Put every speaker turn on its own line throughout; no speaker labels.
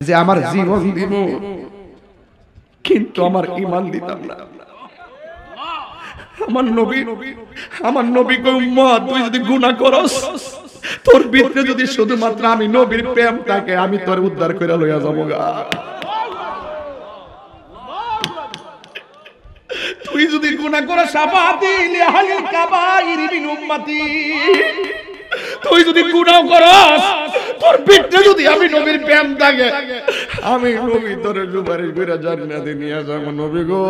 যে আমার জীবন দিব কিন্তু আমার ঈমান দিতাম না। আমার নবী কই উম্মত তুই যদি গুনাহ করস তোর ভিতরে যদি শুধুমাত্র আমি নবীর প্রেম থাকে আমি তোর উদ্ধার করে লইয়া যাবগা। তুই যদি গুনাহ করস শাফাআতি লিআহলিল কাবাইর মিন উম্মতি, তুই যদি গুনাহ করস তোর ভিতরে যদি আমি নবীর প্রেম থাকে আমি নবী তোর সুপারিশ করে জান্নাতে নিয়ে যাব। নবী গো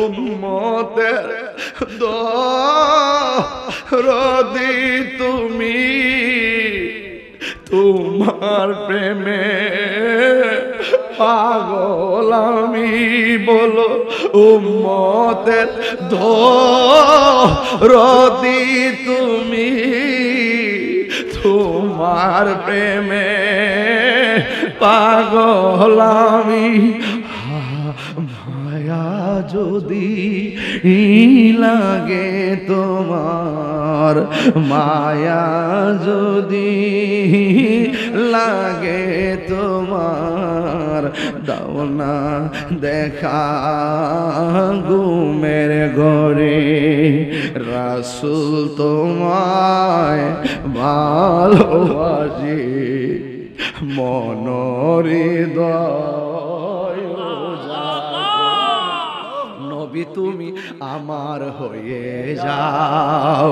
উম্মতের দরদি তুমি, তোমার প্রেমে পাগল আমি, বলো উম্মতের দরদি তুমি, তোমার প্রেমে পাগল আমি। মায়া যদি লাগে তোমার, মায়া যদি লাগে তোমার, দাও না দেখা ঘুমের ঘরে, রাসূল তোমায় ভালোবাসি মনোহৃদয়। নবী তুমি আমার হয়ে যাও।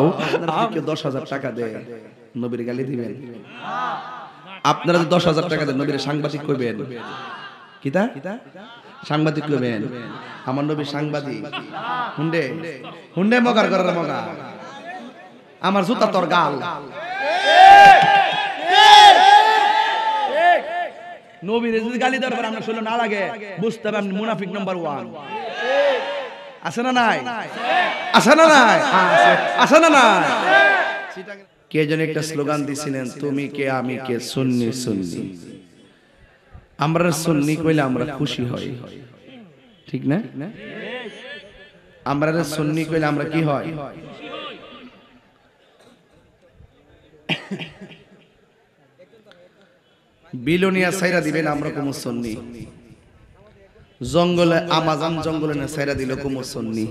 আপনাকে 10,000 টাকা দেয় নবীর গালি দিবেন? আপনারা 10,000 টাকা দেন নবীর সাংবাদিক কইবেন? কিতা সাংবাদিক কইবেন? আমার নবী সাংবাদিক হুন্ডে হুন্ডে মগার করার মগা, আমার জুতা তোর গাল। নবীর যদি গালি দেওয়ার পর আমরা শুনলে না লাগে বুঝতে হবে আপনি মুনাফিক নাম্বার 1। আছে না নাই? আছে না নাই? আছে না নাই? কে যেন একটা স্লোগান দিছিলেন, তুমি কে আমি কে সুন্নি সুন্নি। আমরা সুন্নি কইলে আমরা খুশি হই, ঠিক না? আমরা সুন্নি কইলে আমরা কি হয়? বিলোনিয়া সাইরা দিবেন আমরা কোন সুন্নি, জঙ্গলে আমাজন জঙ্গলে না সাইরা দিলে কোন সুন্নি,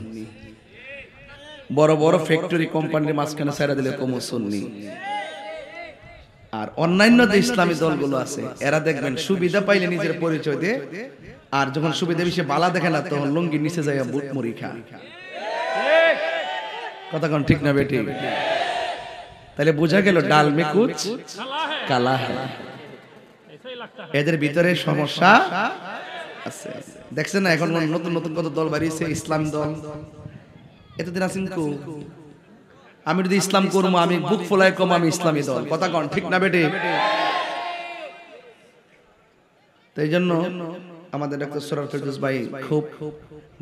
বড় বড় ফ্যাক্টরি কোম্পানির মাঝখানে সাইরা দিলে কোন সুন্নি। আর অন্যান্য যে ইসলামী দলগুলো আছে এরা দেখবেন সুবিধা পাইলে নিজের পরিচয় দেয়, আর যখন সুবিধা বেশি বালা দেখে না তখন লুঙ্গি নিচে যায় বুট মুড়ি খায়। কথা কোন ঠিক না বেটি? তাহলে বোঝা গেল ডাল মে কুছ কালা হ্যায়, এদের ভিতরে সমস্যা আছে। দেখছেন না এখন নতুন নতুন কত দল বাড়িয়েছে, ইসলাম দল। এতদিন আছেন কো আমি যদি ইসলাম করবো আমি বুক ফোলায় কম আমি ইসলামী দল। কথা কন ঠিক না বেটে? তো এই জন্য আমাদের ডক্টর সরার ফেরদৌস ভাই খুব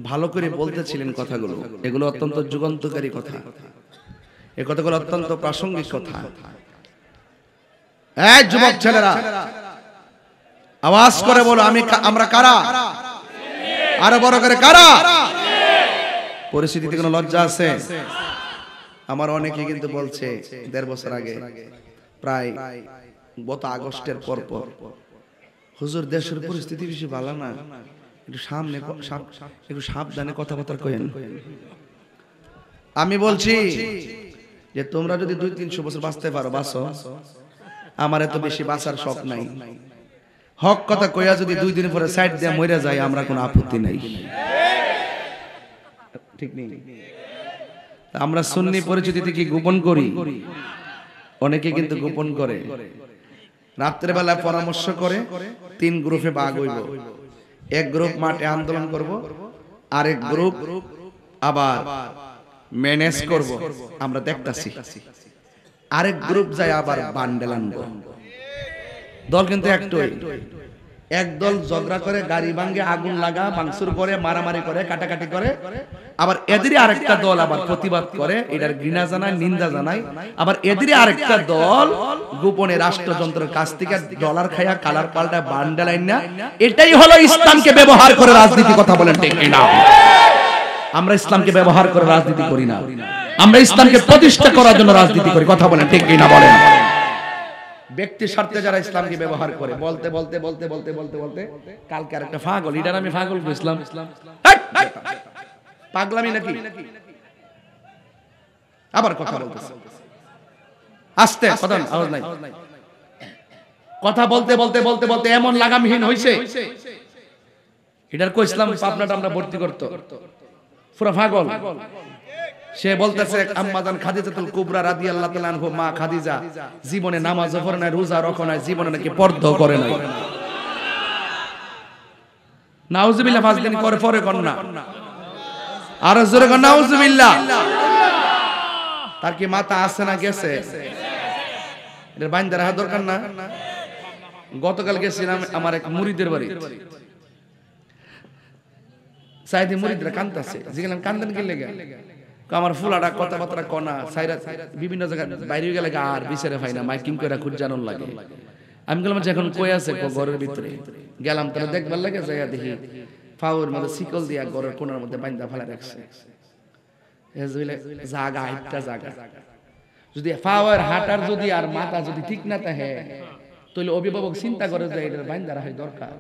ভালো করে বলতেছিলেন কথাগুলো, এগুলো অত্যন্ত যুগান্তকারী কথা, এই কথাগুলো অত্যন্ত প্রাসঙ্গিক কথা। এই যুবক ছেলেরা আওয়াজ করে বলো আমরা কারা? আরো বড় করে কারা? পরিস্থিতিতে কোনো লজ্জা আছে? আমার অনেকে কিন্তু বলছে 1.5 বছর আগে প্রায় গত আগস্টের পর হুজুর দেশের পরিস্থিতি বেশি ভালো না, একটু সামনে একটু সাবধানে কথাবার্তা কইেন। আমি বলছি যে তোমরা যদি 200-300 বছর বাঁচতে পারো বাঁচো, আমার এত বেশি বাঁচার শখ নাই। হক কথা কইয়া যদি 2 দিন পরে সাইড দিয়ে মরে যায় আমরা কোনো আপত্তি নাই, ঠিক নেই? আমরা সুন্নি পরিচিতি কি গোপন করি? অনেকে কিন্তু গোপন করে, রাতের বেলা পরামর্শ করে 3 গ্রুপে ভাগ হইব। এক গ্রুপ মাঠে আন্দোলন করব, আরেক গ্রুপ আবার ম্যানেজ করব, আমরা দেখতাছি। আরেক গ্রুপ যায় আবার বান্ডেল আনবো। দল কিন্তু একটাই। এক দল ঝগড়া করে, গাড়ি ভাঙে, আগুন লাগা, ভাঙচুর করে, মারামারি করে, কাটাকাটি করে। আবার এদেরই আরেকটা দল আবার প্রতিবাদ করে, এটার ঘৃণা জানায়, নিন্দা জানায়। আবার এদেরই আরেকটা দল গোপনে রাষ্ট্রযন্ত্রের কাছ থেকে ডলার খায়া কালার পাল্টা বান্ডেল আইনা। এটাই হলো ইসলামকে ব্যবহার করে রাজনীতি। কথা বলেন ঠিক না? আমরা ইসলামকে ব্যবহার করে রাজনীতি করি না, আমরা ইসলামকে প্রতিষ্ঠা করার জন্য রাজনীতি করি। কথা বলেন ঠিক না? বলেন। ব্যক্তি স্বার্থে যারা ইসলামকে ব্যবহার করে বলতে বলতে বলতে বলতে বলতে বলতে কালকে আরেকটা পাগল, এটার আমি পাগল কইছিলাম, পাগলামি নাকি, আবার কথা বলতেছে আস্তে, কথা আওয়াজ নাই, কথা বলতে বলতে বলতে বলতে এমন লাগামহীন হইছে, এটার কইছিলাম পাবনাটা আমরা ভর্তি করতো, পুরো পাগল। সে বলতেছে আম্মাজান খাদিজাতুল কুবরা রাদিয়াল্লাহু তাআলা আনহা, মা খাদিজা জীবনে নামাজও পড়ে নাই, রোজা রাখে নাই, জীবনে নাকি পর্দা করে নাই। নাউজুবিল্লাহ, 5 দিন করে পরে কোন না, আর জোরে কোন নাউজুবিল্লাহ। তার কি মাথা আছে না গেছে? এর বাইন্দা রাখা দরকার না? গতকাল গেছিলাম আমার এক মুরিদের বাড়ি, সাইদি মুরিদরা কাঁদতেছে, জিগলাম কান্দেন কি লেগে? আমার ফুলাটা কথাবার্তা কনা সাইরা বিভিন্ন জায়গায় বাইরে গেলে আর বিচারে পাই না, মাইকিং করে খুঁজ জানন লাগে। আমি গেলাম যে এখন কই আছে ঘরের ভিতরে, গেলাম তাহলে দেখবার লাগে, জায়গা দেখি ফাউর মধ্যে শিকল দিয়া ঘরের কোনার মধ্যে বাইন্দা ফেলা রাখছে। জাগা একটা জায়গা যদি ফাওয়ার হাঁটার যদি আর মাথা যদি ঠিক না থাকে, তাহলে অভিভাবক চিন্তা করে যে এটার বাইন্দা রাখা দরকার।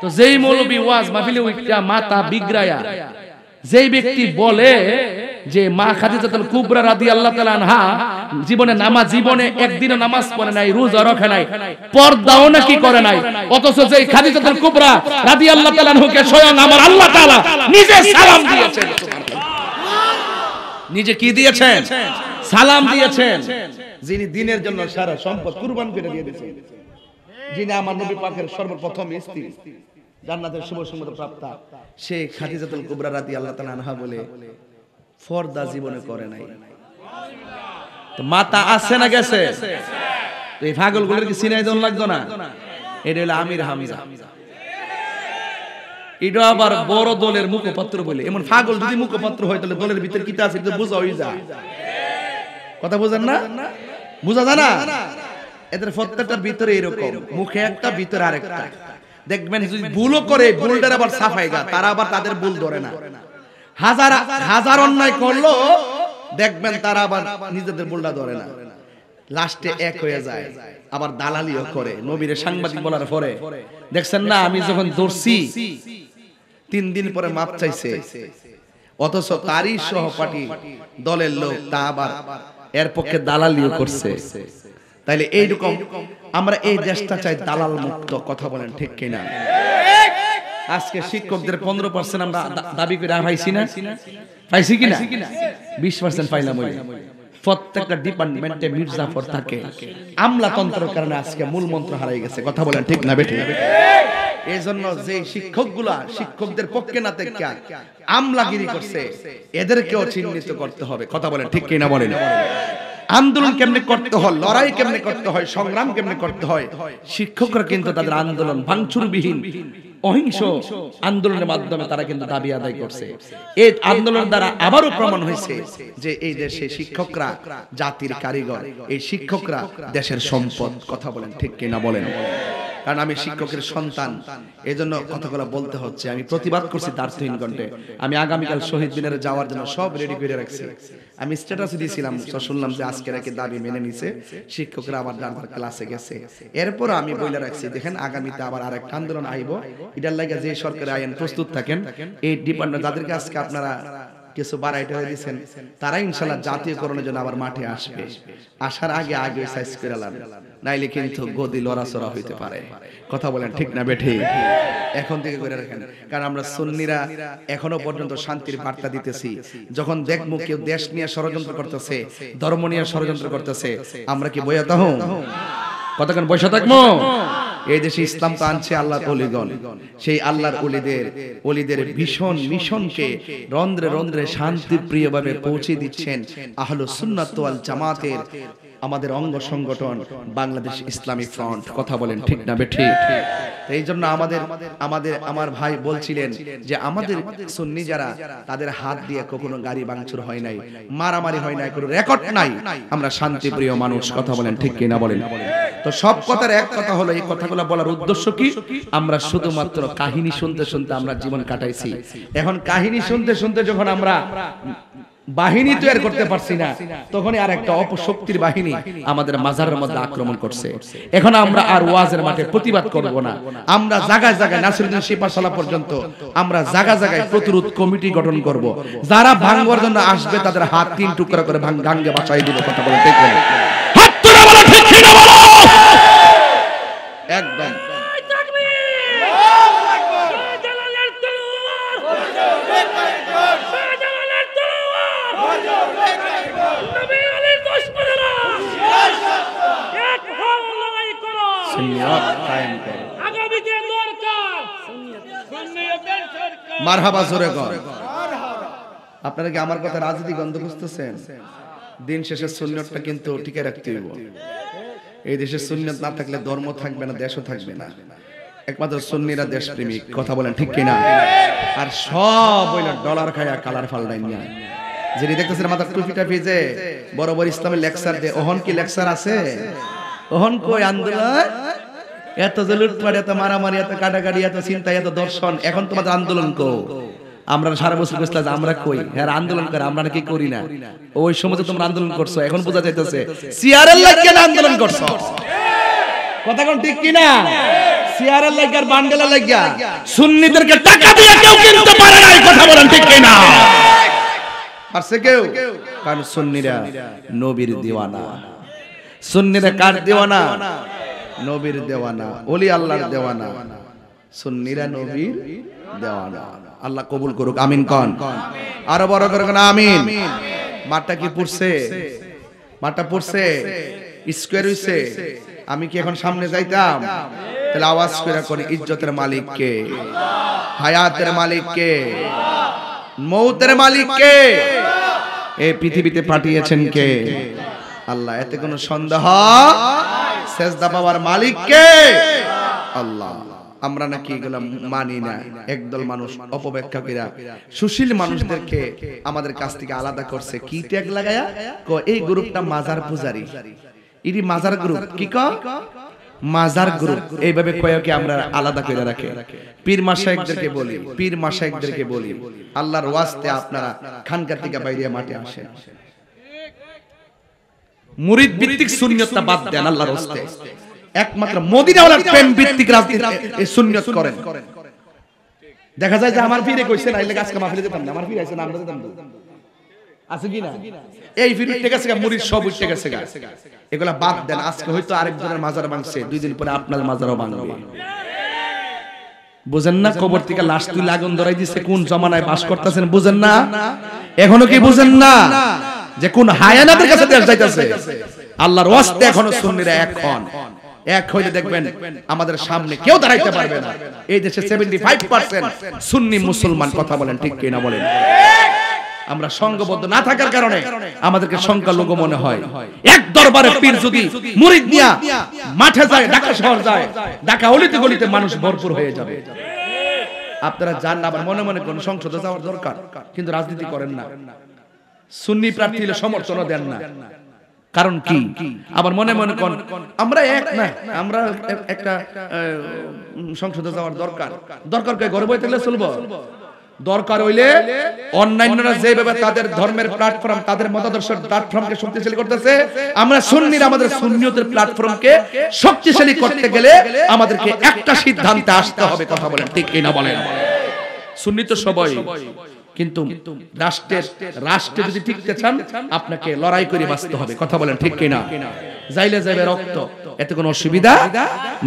তো যেই মৌলবী ওয়াজ মাহফিলে উঠা মাথা বিগড়ায়া যেই ব্যক্তি বলে যে মা খাদিজাতুল কুবরা রাদিয়াল্লাহু তাআলা আনহা জীবনে একদিনও নামাজ পড়ে নাই, রোজা রাখে নাই, পর্দাও নাকি করে নাই, অথচ যেই খাদিজাতুল কুবরা রাদিয়াল্লাহু তাআলা আনহাকে স্বয়ং আমার আল্লাহ তাআলা নিজে সালাম দিয়েছেন, নিজে কি দিয়েছেন? সালাম দিয়েছেন। যিনি দ্বীনের জন্য সারা সম্পদ কুরবান করে দিয়ে দিয়েছেন, যিনি আমার নবী পাকের সর্বপ্রথম স্ত্রী, জান্নাতের শুভ সংবাদ প্রাপ্তা, সেই খাদিজাতুল কুবরা রাদিয়াল্লাহু তাআলা আনহা বলে পর্দা জীবনে করে নাই। তো মাথা আছে না গেছে? এই পাগলগুলোর কি চিনাই দেন লাগতো না? এটা হলো আমির হামজা, এটা আবার বড় দলের মুখপাত্র বলে। এমন পাগল যদি মুখপাত্র হয় তাহলে দলের ভিতর কি আছে এটা বোঝা হয়ে যায়। কথা বুঝেন না? বুঝা যায় না? এদের প্রত্যেকটার ভিতরে এরকম, মুখে একটা ভিতরে আরেকটা। দেখবেন যদি ভুলও করে, ভুলটার আবার সাফাই গা, তারা আবার তাদের ভুল ধরে না। হাজার অন্যায় করলো দেখবেন তারা আবার নিজেদের ভুলটা ধরে না, লাস্টে এক হয়ে যায়, আবার দালালিও করে। নবীর সাংবাদিক বলার পরে দেখছেন না, আমি যখন ধরছি 3 দিন পরে মাপ চাইছে, অথচ তারই সহপাঠী দলের লোক তা আবার এর পক্ষে দালালিও করছে। তাইলে এইরকম আমরা এই দেশটা চাই দালাল মুক্ত। কথা বলেন ঠিক কিনা? আজকে শিক্ষকদের 15% আমরা দাবি করে পাইছি না? পাইছি কিনা? 20% পাইলাম। প্রত্যেকটা ডিপার্টমেন্টে মির্জাফর থাকে, আমলাতন্ত্রের কারণে আজকে মূল মন্ত্র হারিয়ে গেছে। কথা বলেন ঠিক না বেঠিক? এই জন্য যে শিক্ষকগুলা শিক্ষকদের পক্ষে না থেকে আমলাগিরি করছে, এদেরকেও চিহ্নিত করতে হবে। কথা বলেন ঠিক কিনা? বলেন আন্দোলন কেমনে করতে হয়, লড়াই কেমনে করতে হয়, সংগ্রাম কেমনে করতে হয়। শিক্ষকরা কিন্তু তাদের আন্দোলন ভাঙচুরবিহীন অহিংস আন্দোলনের মাধ্যমে তারা কিন্তু দাবি আদায় করছে। এই আন্দোলনের দ্বারা আবারও প্রমাণ হয়েছে যে এই দেশে শিক্ষকরা জাতির কারিগর, এই শিক্ষকরা দেশের সম্পদ। কথা বলেন ঠিক কিনা? বলেন। কারণ আমি শিক্ষকের সন্তান, এজন্য কথাগুলো বলতে হচ্ছে। আমি প্রতিবাদ করছি দার্থহীন কণ্ঠে। আমি আগামীকাল শহীদ মিনারে যাওয়ার জন্য সব রেডি করে রাখছি। আমি স্ট্যাটাসে দিয়েছিলাম, শুনলাম যে আজকে নাকি দাবি মেনে নিছে, শিক্ষকরা আবার যার ক্লাসে গেছে। এরপর আমি বইলা রাখছি, দেখেন আগামীতে আবার আরেকটা আন্দোলন আইব, এটার লাগে যে সরকারের আইন প্রস্তুত থাকেন। এই ডিপার্টমেন্ট যাদেরকে আজকে আপনারা কিছু বাড়াইতে দিয়েছেন, তারা ইনশাআল্লাহ জাতীয়করণের জন্য আবার মাঠে আসবে। আসার আগে সাইজ করে লান, নাইলে কিন্তু গদি লড়াচড়া হইতে পারে। কথা বলেন ঠিক না বেঠিক? এখন থেকে করে রাখেন, কারণ আমরা সুন্নিরা এখনো পর্যন্ত শান্তির বার্তা দিতেছি। যখন দেখবো কেউ দেশ নিয়ে ষড়যন্ত্র করতেছে, ধর্ম নিয়ে ষড়যন্ত্র করতেছে, আমরা কি বইয়া তাহ কতক্ষণ বসে থাকবো? এই দেশে ইসলাম তো আনছে আল্লাহর ওলিগণ, সেই আল্লাহর ওলিদের ভীষণ মিশনকে রন্ধ্রে রন্ধ্রে শান্তি প্রিয়ভাবে পৌঁছে দিচ্ছেন আহলুস সুন্নাত ওয়াল জামাতের আমাদের অঙ্গ সংগঠন বাংলাদেশ ইসলামী ফ্রন্ট। কথা বলেন ঠিক না বেঠিক? এই জন্য আমার ভাই বলছিলেন যে আমাদের সুন্নি যারা, তাদের হাত দিয়ে কখনো গাড়ি ভাঙচুর হয় নাই, মারামারি হয় নাই, কোনো রেকর্ড নাই। আমরা শান্তিপ্রিয় মানুষ। কথা বলেন ঠিক কিনা? বলেন। তো সব কথার এক কথা হলো, এই কথাগুলো বলার উদ্দেশ্য কি? আমরা শুধুমাত্র কাহিনী শুনতে শুনতে আমরা জীবন কাটাইছি। এখন কাহিনী শুনতে শুনতে যখন আমরা বাহিনী তৈরি করতে পারছি না, তখনই আর একটা অপশক্তির বাহিনী আমাদের মাজারের মধ্যে আক্রমণ করছে। এখন আমরা আর ওয়াজের মাঠে প্রতিবাদ করব না, আমরা জায়গায় জায়গায় নাসিরউদ্দিন শিপাশালা পর্যন্ত আমরা জায়গায় জায়গায় প্রতিরোধ কমিটি গঠন করব। যারা ভাঙবার জন্য আসবে তাদের হাত 3 টুকরা করে গাঙ্গে বাঁচাই দিব। কথা বলে ঠিক না? হাত তুলে বলো ঠিক কি না বলো। একদম মারহাবা জোরে কর। আপনারা কি আমার কথা রাজনীতি গন্ধ বুঝতেছেন? দিন শেষে সুন্নতটা কিন্তু টিকে রাখতে হইব। এই দেশে সুন্নত না থাকলে ধর্ম থাকবে না, দেশও থাকবে না। একমাত্র সুন্নিরা দেশপ্রেমিক। কথা বলেন ঠিক কিনা? আর সব হইল ডলার খায়া কালার ফালডাই নিয়া। যিনি দেখতেছেন মাথার টুপিটা ভিজে বড় বড় ইসলামের লেকচার দে, ওহন কি লেকচার আছে? ওহন কই আন্দোলন? এত যে লুটপাট, এত মারামারি, এত কাটাকাটি, এত চিন্তা, এত দর্শন, এখন তোমাদের আন্দোলন কো? আমরা সারা বছর কইছিলাম যে আমরা কই, হ্যাঁ আন্দোলন করে, আমরা নাকি করি না। ওই সময় তোমরা আন্দোলন করছো, এখন বোঝা যাইতেছে সিআরএল লাগিয়ে আন্দোলন করছো। কথা কোন ঠিক কিনা? সিআরএল লাগিয়ে আর বান্ডেলা লাগিয়া সুন্নিদেরকে টাকা দিয়ে কেউ কিনতে পারে না। কথা বলেন ঠিক কিনা? পারছে কেউ? কারণ সুন্নিরা নবীর দিওয়ানা। সুন্নিরা কার দিওয়ানা? নবীর দেওয়ানা, ওলি আল্লাহর দেওয়ানা। সুন্নিরা নবীর দেওয়ানা। আল্লাহ কবুল করুক, আমিন কোন। আরো বড় করে কোন আমিন। মাঠটা কি পড়ছে? মাঠটা পড়ছে, স্কয়ার হইছে। আমি কি এখন সামনে যাইতাম? তাহলে আওয়াজ করে কোন ইজ্জতের মালিক কে? হায়াতের মালিক কে? মৌতের মালিক কে? এই পৃথিবীতে পাঠিয়েছেন কে? আল্লাহ। এতে কোনো সন্দেহ? সেজদা পাওয়ার মালিক কে? আল্লাহ। আমরা নাকি এগুলা মানি না। একদল মানুষ অপব্যাখ্যা কইরা সুশীল মানুষদেরকে আমাদের কাছ থেকে আলাদা করছে। কি ট্যাগ লাগায়া? এই গ্রুপটা মাজার পূজারি, ইডি মাজার গ্রুপ। কি ক? মাজার গ্রুপ। এইভাবে কয়েকে আমরা আলাদা করে রাখে। পীর মাশায়েখদেরকে বলি, পীর মাশায়েখদেরকে বলি, আল্লাহর ওয়াস্তে আপনারা খানকা থেকে বাইরে মাঠে আসেন। মুরিদ ভিত্তিক সুন্নাতটা বাদ দেন আল্লাহর ওয়াস্তে। একমাত্র মদিনাওয়ালার প্রেম ভিত্তিক রাজনীতি এই সুন্নাত করেন। দেখা যায় যে আমার পীরে কইছেন আইলে আজকে মাহফিলে যেতাম না, আমার পীর আইছেন আমরা যেতাম না। আছে কি না? এই পীর উঠে গেছে, মুরিদ সব উঠে গেছে। এগুলা বাদ দেন। আজকে হয়তো আরেকজনের মাজার ভাঙছে, 2 দিন পরে আপনার মাজারও ভাঙবে। বুঝেন না? কবর থেকে লাশ তুলে আগুন ধরাই দিচ্ছে। কোন জমানায় বাস করতেছেন বুঝেন না? এখনো কি বুঝেন না যে কোন হায়ানাদের কাছে দেশ যাইতেছে? আল্লাহর ওয়াস্তে এখনো সুন্নিরা এক হইলে দেখবেন আমাদের সামনে কেউ দাঁড়াইতে পারবে না। এই দেশে 75% সুন্নি মুসলমান। কথা বলেন ঠিক কি না বলেন? আমরা সংঘবদ্ধ না থাকার কারণে আমাদেরকে সংখ্যালঘু মনে হয়। এক দরবারে পীর যদি মুরিদ নিয়া মাঠে যায়, ঢাকা শহর যায়, ঢাকা অলিতে গলিতে মানুষ ভরপুর হয়ে যাবে। আপনারা জান না, আবার মনে মনে কোন সংসদে যাওয়ার দরকার, কিন্তু রাজনীতি করেন না। সুন্নি প্রার্থী হলে সমর্থনও দেন না। কারণ কি? আবার মনে মনে কোন আমরা এক না, আমরা একটা সংসদে যাওয়ার দরকার। দরকার কে? ঘরে বসে থাকলে চলবো? দরকার হইলে অন্যান্যরা যেভাবে তাদের ধর্মের প্ল্যাটফর্ম, তাদের মতাদর্শের প্ল্যাটফর্মকে শক্তিশালী করতেছে, আমরা সুন্নিরা আমাদের সুন্নিয়তের প্ল্যাটফর্মকে শক্তিশালী করতে গেলে আমাদেরকে একটা সিদ্ধান্তে আসতে হবে। কথা বলেন ঠিক কি না বলেন? সুন্নি তো সবাই, কিন্তু রাষ্ট্রে যদি টিকতে চান আপনাকে লড়াই করে বাঁচতে হবে। কথা বলেন ঠিক কি না? যাইলে যাবে রক্ত, এতে কোনো অসুবিধা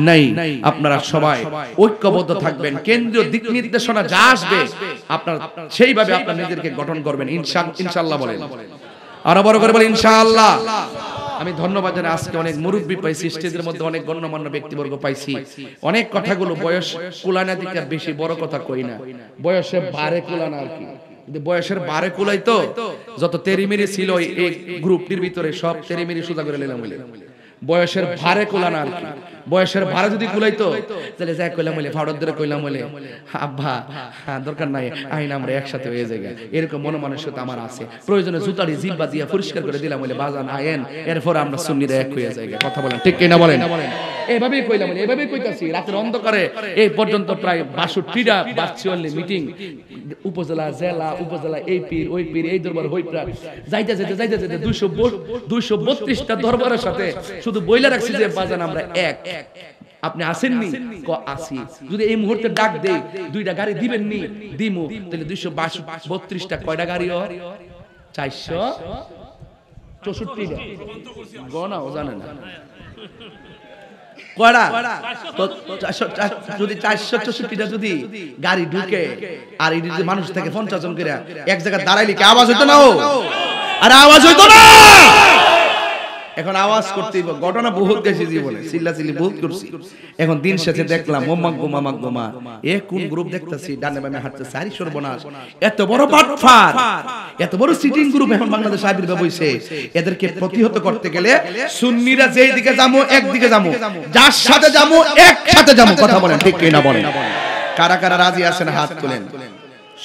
নাই। আপনারা সবাই ঐক্যবদ্ধ থাকবেন। কেন্দ্রীয় দিক নির্দেশনা যা আসবে আপনারা সেইভাবে আপনার নিজেদেরকে গঠন করবেন। ইনশাআল্লাহ বলেন। আরো বড় করে বলেন ইনশাআল্লাহ। আমি ধন্যবাদ জানাই। আজকে অনেক মুরব্বী পাইছি, স্টেজের মধ্যে অনেক গণ্যমান্য ব্যক্তিবর্গ পাইছি। অনেক কথাগুলো বয়স কুলানা দিকে বেশি বড় কথা কই না, বয়সে বারে কুলানা আর কি। বয়সের বারে কুলাই তো যত তেরিমেরি ছিল এই গ্রুপটির ভিতরে সব তেরিমেরি সোজা করে নিলাম। বয়সের ভারে কুলানা আর কি। বয়সের ভারে যদি কুলাইতো তাহলে যাই কইলাম বলে ফাড়র ধরে কইলাম বলে আব্বা দরকার নাই, আইন আমরা একসাথে হয়ে যাই। এরকম মনোমানসিকতা আমার আছে। প্রয়োজনে জুতারি জিব্বা দিয়ে পরিষ্কার করে দিলাম বলে বাজান আইন, এরপর আমরা সুন্নিরা এক হয়ে যাই। কথা বলেন ঠিক কিনা বলেন? এইভাবেই কইলাম, এইভাবেই কইতাছি। রাতের অন্ধকারে এই পর্যন্ত প্রায় 62টা ভার্চুয়ালি মিটিং, উপজেলা, জেলা, উপজেলা, এই পীর, ওই পীর, এই দরবার, ওই প্রায় যাইতে যাইতে যাইতে যাইতে 232টা দরবারের সাথে শুধু বইলা রাখছি যে বাজান আমরা এক। আপনি আসেননি? আসি। যদি এই মুহূর্তে ডাক দেই 2টা গাড়ি দিবেন নি? দিমু। তাহলে 232টা কয়টা গাড়ি হয়? 464টা। গণাও জানে না কয়টা? যদি 464টা যদি গাড়ি ঢুকে আর এই যে মানুষ থেকে 50 জন করে এক জায়গায় দাঁড়াইলে কি আওয়াজ হইতো না? আরে আওয়াজ হইতো না? এখন আওয়াজ করতেই, ঘটনা বহুত গেছে জীবনে, চিল্লাচিল্লি বহুত করছি। এখন দিন শেষে দেখলাম মামাক গোমা এ কোন গ্রুপ দেখতেছি ডানে বামে হাঁটতেছে। আরে সর্বনাশ, এত বড় বাটফার, এত বড় সিটিং গ্রুপ এখন বাংলাদেশ আবির্ভাব হইছে। এদেরকে প্রতিহত করতে গেলে সুন্নিরা যেই দিকে যাবো একদিকে যাবো, যার সাথে যাবো একসাথে যাবো। কথা বলেন ঠিক কি না বলেন? কারা কারা রাজি আছেন হাত তুলেন।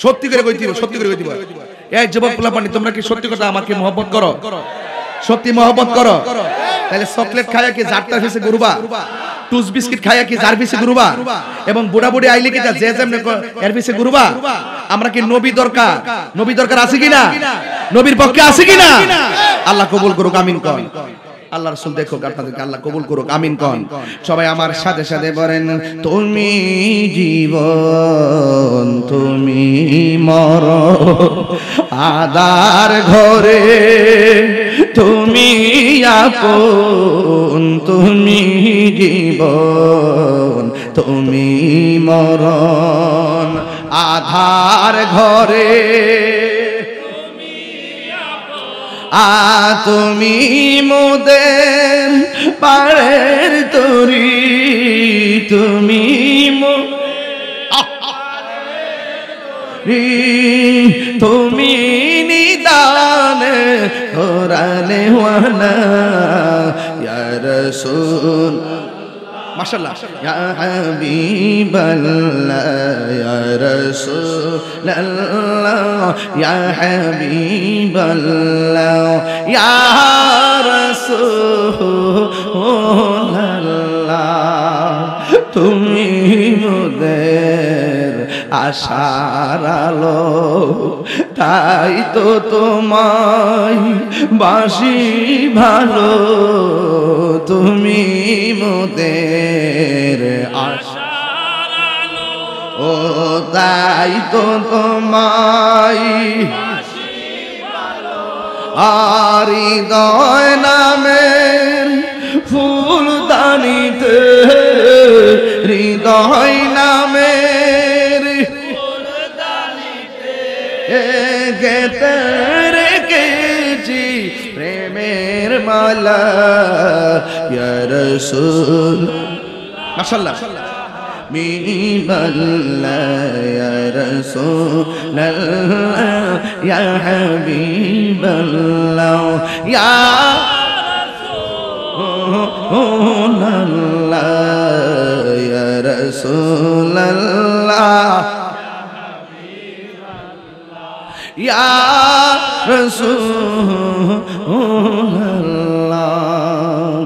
সত্যি করে কই দিব, সত্যি করে কই দিব। এই যুবক পোলাপানি, তোমরা কি সত্যি কথা আমাকে মহব্বত করো? সত্যি মহব্বত করো? তাহলে চকলেট খায়া কি জারটার পিছে ঘুরবা? টুস বিস্কিট খায়া কি জার পিছে ঘুরবা? এবং বুড়া বুড়ি আইলে কি যে যেমনে এর পিছে ঘুরবা? আমরা কি নবী দরকার? নবী দরকার আছে কিনা? নবীর পক্ষে আছে কিনা? আল্লাহ কবুল করুক, আমিন কোন। আল্লাহ রাসূল দেখুক আপনাদেরকে, আল্লাহ কবুল করুক, আমিন কোন। সবাই আমার সাথে সাথে বলেন, তুমি জীবন তুমি মরণ, আদার ঘরে তুমি আপন, তুমি জীবন তুমি মরণ, আধার ঘরে তুমি মোদের পাড়ের তরি, তুমি তুমি নিদানে কোরআনে ওয়ালা ইয়া রাসূল। মাশাআল্লাহ। ইয়া হাবিবাল্লাহ ইয়া রাসূলাল্লাহ ইয়া হাবিবাল্লাহ ইয়া রাসূলাল্লাহ, তুমি মোদের আশার আলো, তাই তো তোমায় বাসি ভালো, তুমি মোদের আশার আলো, ও তাই তো তোমায় বাসি ভালো। আর হৃদয় নামের ফুলদানিতে, হৃদয় নামের ফুলদানিতে গেতে রেখেছি প্রেমের মালা ইয়া রাসূল। মাশাআল্লাহ। হাবিবাল্লাহ ইয়া রাসূলাল্লাহ ইয়া হাবিবাল্লাহ ইয়া রাসূলাল্লাহ ইয়া রাসূলাল্লাহ ইয়া রাসূলাল্লাহ।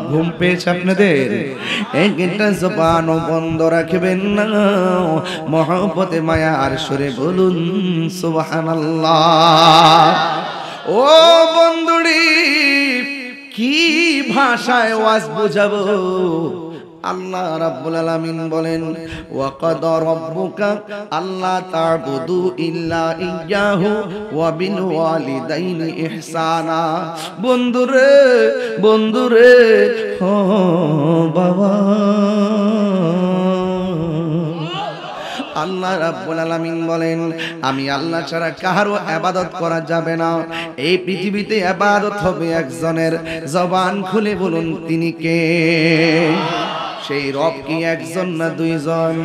ঘুম পেয়েছে আপনাদের? একটা জবানও বন্ধ রাখবেন না, মহব্বতে মায়া আর সুরে বলুন সুবহানাল্লাহ। ও বন্ধুরি, কি ভাষায় ওয়াজ বুঝাবো? আল্লাহ রাব্বুল আলামিন বলেন, ওয়া ক্বাদা রাব্বুকা আল্লা তা'বুদু ইল্লা ইয়্যাহু ওয়া বিল ওয়ালিদাইনি ইহসানা। বন্ধুরে বন্ধুরে, ও বাবা, আল্লাহ রাব্বুল আলামিন বলেন, আমি আল্লাহ ছাড়া কারো ইবাদত করা যাবে না। এই পৃথিবীতে ইবাদত হবে একজনের। জবান খুলে বলুন তিনি কে? সেই রব কি একজন না দুইজন?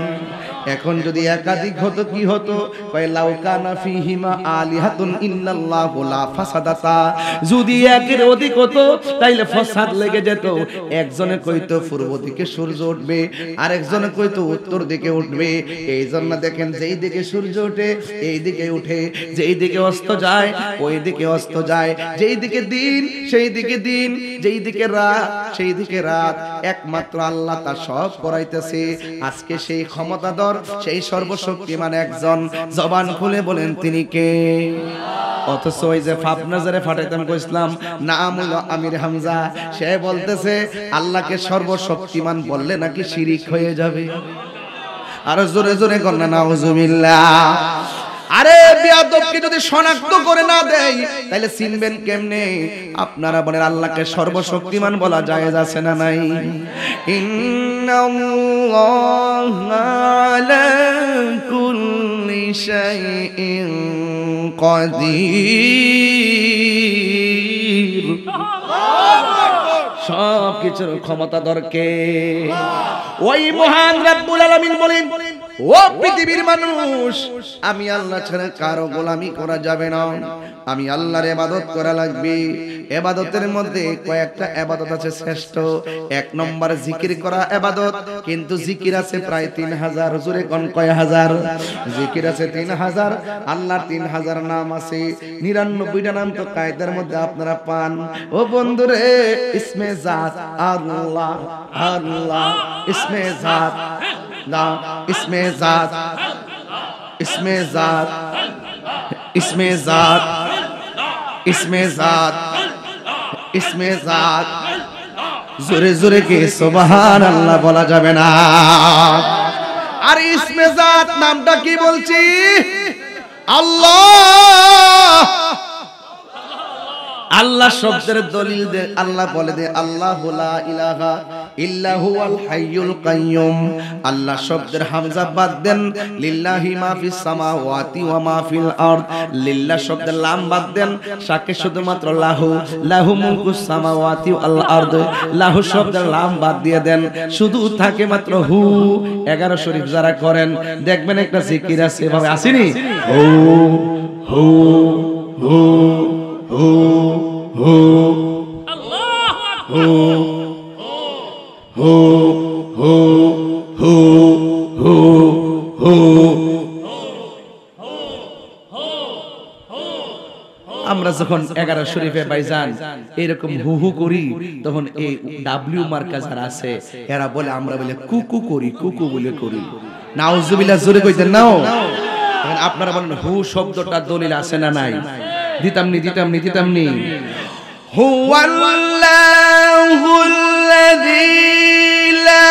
এখন যদি একাধিক হতো কি হতো, কয় লাউ কানা ফিহিমা আলিহাতুন ইল্লাল্লাহু লা ফাসাদাতা, যদি একের অধিক হতো তাইলে ফাসাদ লেগে যেত। একজনে কইতো পূর্ব দিকে সূর্য উঠবে, আরেকজনে কইতো উত্তর দিকে উঠবে। এই জন্য দেখেন যেই দিকে সূর্য ওঠে এই দিকে উঠে, যেই দিকে অস্ত যায় ওই দিকে অস্ত যায়, যেই দিকে দিন সেই দিকে দিন, যেই দিকে রাত সেই দিকে রাত। একমাত্র আল্লাহ তা সব করাইতেছে। আজকে সেই ক্ষমতাধর, সেই সর্বশক্তিমান একজন, জবান খুলে বলেন তিনি কে? অথচ ওই যে ফাপনাজারে ফাটাইতাম কইছিলাম, নাম হলো আমির হামজা, সে বলতেছে আল্লাহকে সর্বশক্তিমান বললে নাকি শিরিক হয়ে যাবে। আর জোরে জোরে কন্যা নাউজুবিল্লাহ। আরে বেয়াদবকে যদি শনাক্ত করে না দেয় তাহলে চিনবেন কেমনে? আপনারা বলেন আল্লাহকে সর্বশক্তিমান বলা জায়েজ আছে না নাই? ইন্নাল্লাহা আলা কুল্লি শাইইন কাদির। সব কিছুর ক্ষমতাধর কে? ওই মহান রব্বুল আলামিন বলেন, ও পৃথিবীর মানুষ, আমি আল্লাহ ছাড়া কারো গোলামি করা যাবে না, আমি আল্লাহর ইবাদত করা লাগবে। ইবাদতের মধ্যে কয়েকটা ইবাদত আছে শ্রেষ্ঠ। এক নম্বর জিকির করা ইবাদত, কিন্তু জিকির আছে প্রায় 3000। জোরে কোন কয় হাজার? জিকির আছে 3000। আল্লাহর 3000 নাম আছে, 99টা নাম তো কায়দার মধ্যে আপনারা পান। ও বন্ধুরে, ইসমে জাত আল্লাহ, আল্লাহ ইসমে জাত, না ইসমে জাত, ইসমে জাত, ইসমে জাত, ইসমে জাত, ইসমে জাত। জোরে জোরে কে সুবহানাল্লাহ বলা যাবে না? আর ইসমে জাত নামটা কি বলছি? আল্লাহ। আল্লাহ শব্দের দলিল দে, আল্লাহ বলে দে আল্লাহু লা ইলাহা ইল্লা হুয়াল হাইয়ুল কাইয়ুম। আল্লাহ শব্দের হামজা বাদ দেন, লিল্লাহি মা ফিস সামাওয়াতি ওয়া মা ফিল আরদ। লিল্লাহ শব্দের লাম বাদ দেন, সাকে শুধুমাত্র লাহু, লাহু মুলকুস সামাওয়াতি ওয়াল আরদ। লাহু শব্দের লাম বাদ দিয়ে দেন, শুধু থাকে মাত্র হু। 11 শরীফ যারা করেন দেখবেন একটা জিকির আছে, এভাবে আসেনি, হু হু হু হু হু আল্লাহু আকবার, হু হু হু হু হু। আমরা যখন 11 শরীফে ভাইজান এরকম হু হু করি, তখন এই ডাব্লিউ মার্কা যারা আছে এরা বলে আমরা বলে কুকু করি, কুকু বলে করি। নাউজুবিল্লাহ, জোরে কইতেন নাও। আপনারা বলেন হু শব্দটা দলিল আছে না নাই? দিতামনি দিতামনি দিতামনি। হুয়াল্লাহুল্লাযী লা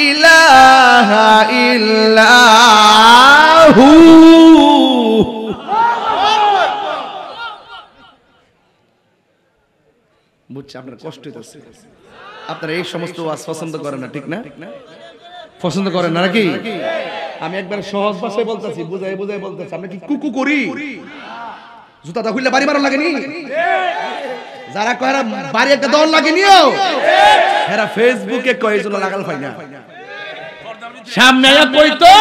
ইলাহা ইল্লাহু। বুঝছি আপনার কষ্ট হইতেছে, আপনারা এই সমস্ত ওয়াজ পছন্দ করেন না, ঠিক না? পছন্দ করেন না নাকি? আমি একবার সহজ ভাষায় বলতেছি, বুঝাই বুঝাই বলতেছি। আমরা কি কুকু করি? জুতাটা খুললে বাড়ি মারো লাগেনি? যারা কয় বাড়ি একটা দল লাগেনিও, এরা ফেসবুকে কয় জন্য লাগাল পাই না। সামনে আয়া কইতো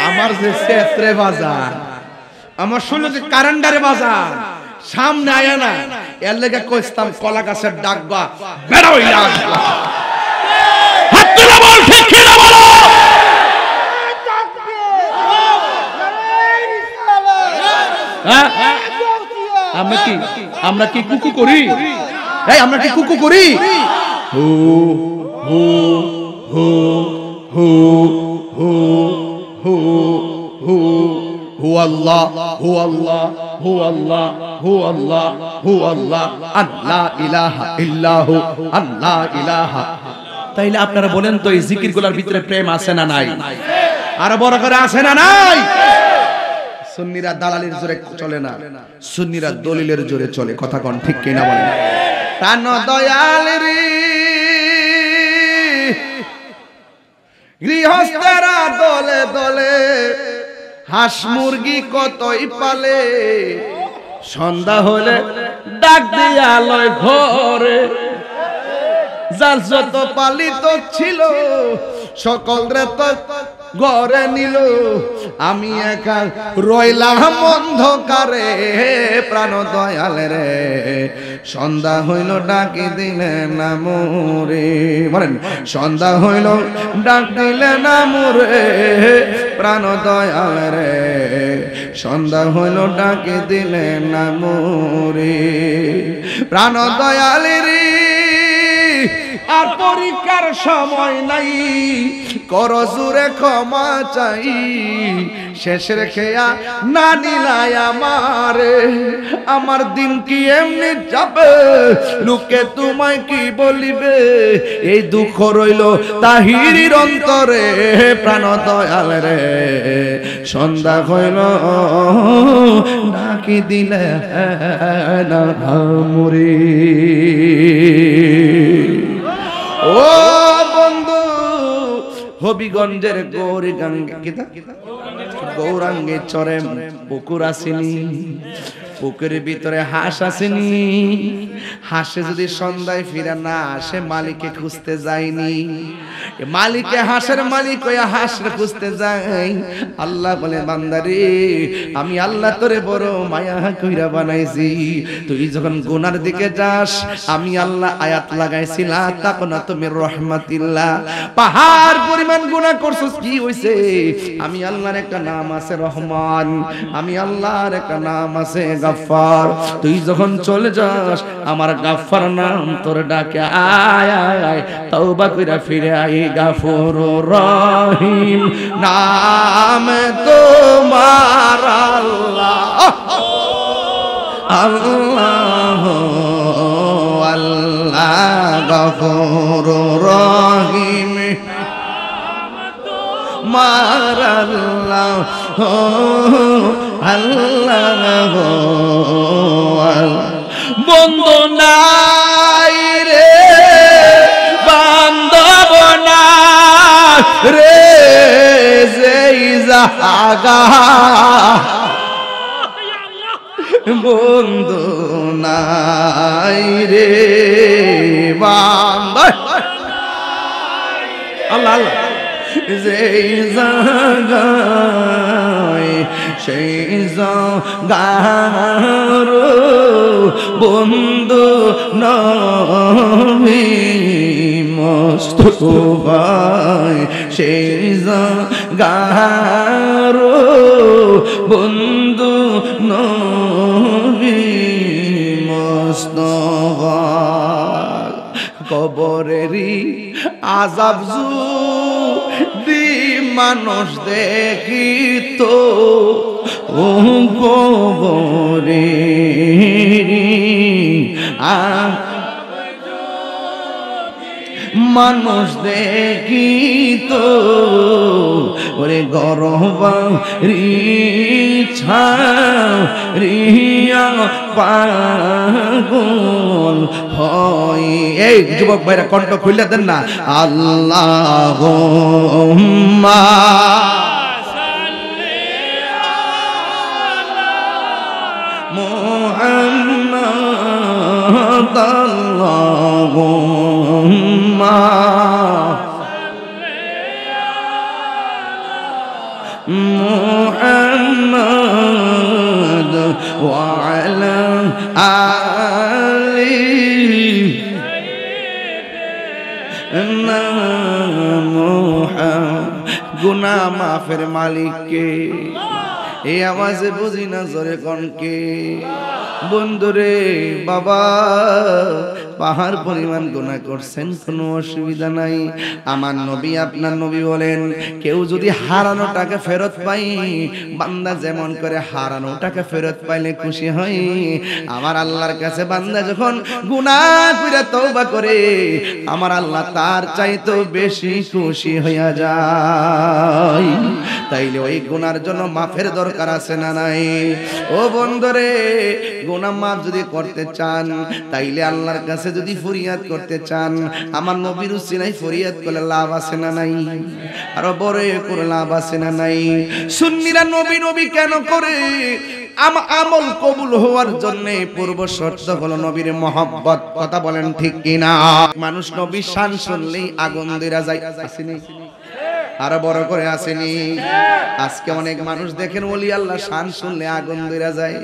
আমার যে সেত্রে বাজার, আমার শুনলো যে কারেন্ডারে বাজার, সামনে আয়া না, এর লেগে কইতাম কলা গাছের ডাকবা বেড়া হইলা। হাত তুলে বল, ঠিক কি না বলো? আমরা কি কুকু করি? এই আমরা কি কুকু করি? হু হু হু হু হু হু হু হু আল্লাহ, হু আল্লাহ, হু আল্লাহ, হু আল্লাহ, হু আল্লাহ, আল্লাহ ইলাহা ইল্লাহু, আল্লাহ ইলাহা। তাইলে আপনারা বলেন তো এই জিকিরগুলোর ভিতরে প্রেম আছে না নাই? আর বড় করে আছে না নাই? সুন্নিরা দালালির জোরে চলে না, সুন্নিরা দলিলের জোরে চলে। কথা কোন ঠিক কিনা বলেন? প্রাণ দয়াল রে গৃহস্থরা দলে দলে হাঁস মুরগি কতই পালে, সন্ধ্যা হলে ডাক দিয়া লয় ঘরে, যার যত পালিত ছিল সকলরে তো ঘরে নিল, আমি একা রইলাম অন্ধকারে প্রাণ দয়াল রে। সন্ধ্যা হইল ডাকি দিলে না মোরে, বলেন সন্ধ্যা হইল ডাক দিলে না মোরে প্রাণ দয়াল রে। সন্ধ্যা হইল ডাকি দিলে না মোরে প্রাণ দয়াল রে। আর পরীক্ষার সময় নাই, কর জোরে ক্ষমা চাই, শেষের খেয়া না নিলাই আমারে। আমার দিন কি এমনি যাবে, লোকে তোমায় কি বলিবে, এই দুঃখ রইল তাহিরির অন্তরে প্রাণ দয়াল রে। সন্ধ্যা হইল ডাকি দিলে না মোরে। ও বন্ধু, হবিগঞ্জের গৌরাঙ্গে চরে পুকুর আসেনি, পুকুরের ভিতরে হাঁস আসেনি। হাঁসে যদি সন্ধ্যায় ফিরে না আসে, মালিককে খুঁজতে যায়নি। মালিকে হাঁসের মালিক হইয়া হাঁসরে খুঁজতে যাই। আল্লাহ বলে বান্দারে, আমি আল্লাহ তোরে বড় মায়া কইরা বানাইছি, তুই যখন গুনার দিকে যাস আমি আল্লাহ আয়াত লাগাইছি লা তাকনাতু মির রাহমাতিল্লাহ। পাহাড় পরিমাণ গুনাহ করছস, কি হইছে? আমি আল্লাহর একটা নাম আছে রহমান, আমি আল্লাহর একটা নাম আছে গাফফার। তুই যখন চলে যাস আমার গাফফার নাম তোর ডাকে আয় আয়, তওবা কইরা ফিরে আয়। গাফুরুর রহিম নাম তোমার আল্লাহ, আল্লাহ আল্লাহ গাফুরুর রহিম মার আল্লাহ আল্লাহ। বন্ধু নাই রে বান্ধব না রে, যেই জাগা বন্ধু নাই রে বান্ধব, আল্লাহ আল্লাহ, যেই জাগায় সেই জাগার বন্ধু নবী মুস্তাফা, সেই জাগার বন্ধু নবী মুস্তাফা। কবরেরই আযাব যদি মানুষ দেখিত, ও কবরেরই মানুষ দেখিত, ওরে গরবারি ছাড়িয়া পাগল হয়। এই যুবক ভাইরা কণ্ঠ খুলে দেন না, আল্লাহুম্মা মুহাম্মাদ, আল্লাহুম্মা মুহাম্মাদ ওয়া আলা আলি মুহাম্মাদ। গুনাহ মাফের মালিককে, এই আওয়াজে বুঝি না জোরে কনকে। বন্ধুরে বাবা, পাহাড় পরিমাণ গুনাহ করছেন, কোনো অসুবিধা নাই। আমার নবী আপনার নবী বলেন, কেউ যদি হারানো টাকা ফেরত পাই, বান্দা যেমন করে হারানো টাকা ফেরত পাইলে খুশি হয়, আমার আল্লাহর কাছে বান্দা যখন গুনাহ করে তওবা করে, আমার আল্লাহ তার চাইতেও বেশি খুশি হইয়া যায়। তাইলে ওই গুনার জন্য মাফের দরকার আছে না নাই? ও বন্ধুরে, গুনাহ মাফ যদি করতে চান, তাইলে আল্লাহর কাছে যদি ফরিয়াদ করতে চান, আমার নবীর উসিলায় ফরিয়াদ করলে লাভ আছে না নাই? আরো বড় করে লাভ আছে না নাই? সুন্নিরা নবী নবী কেন করে? আমল কবুল হওয়ার জন্য পূর্ব শর্ত হলো নবীর মহব্বত। কথা বলেন ঠিক কিনা? মানুষ নবীর শান শুনলেই আগুন ধরে যায়, আসেনি? আরো বড় করে আসেনি? আজকে অনেক মানুষ দেখেন ওলি আল্লাহ শান শুনলে আগুন ধরে যায়।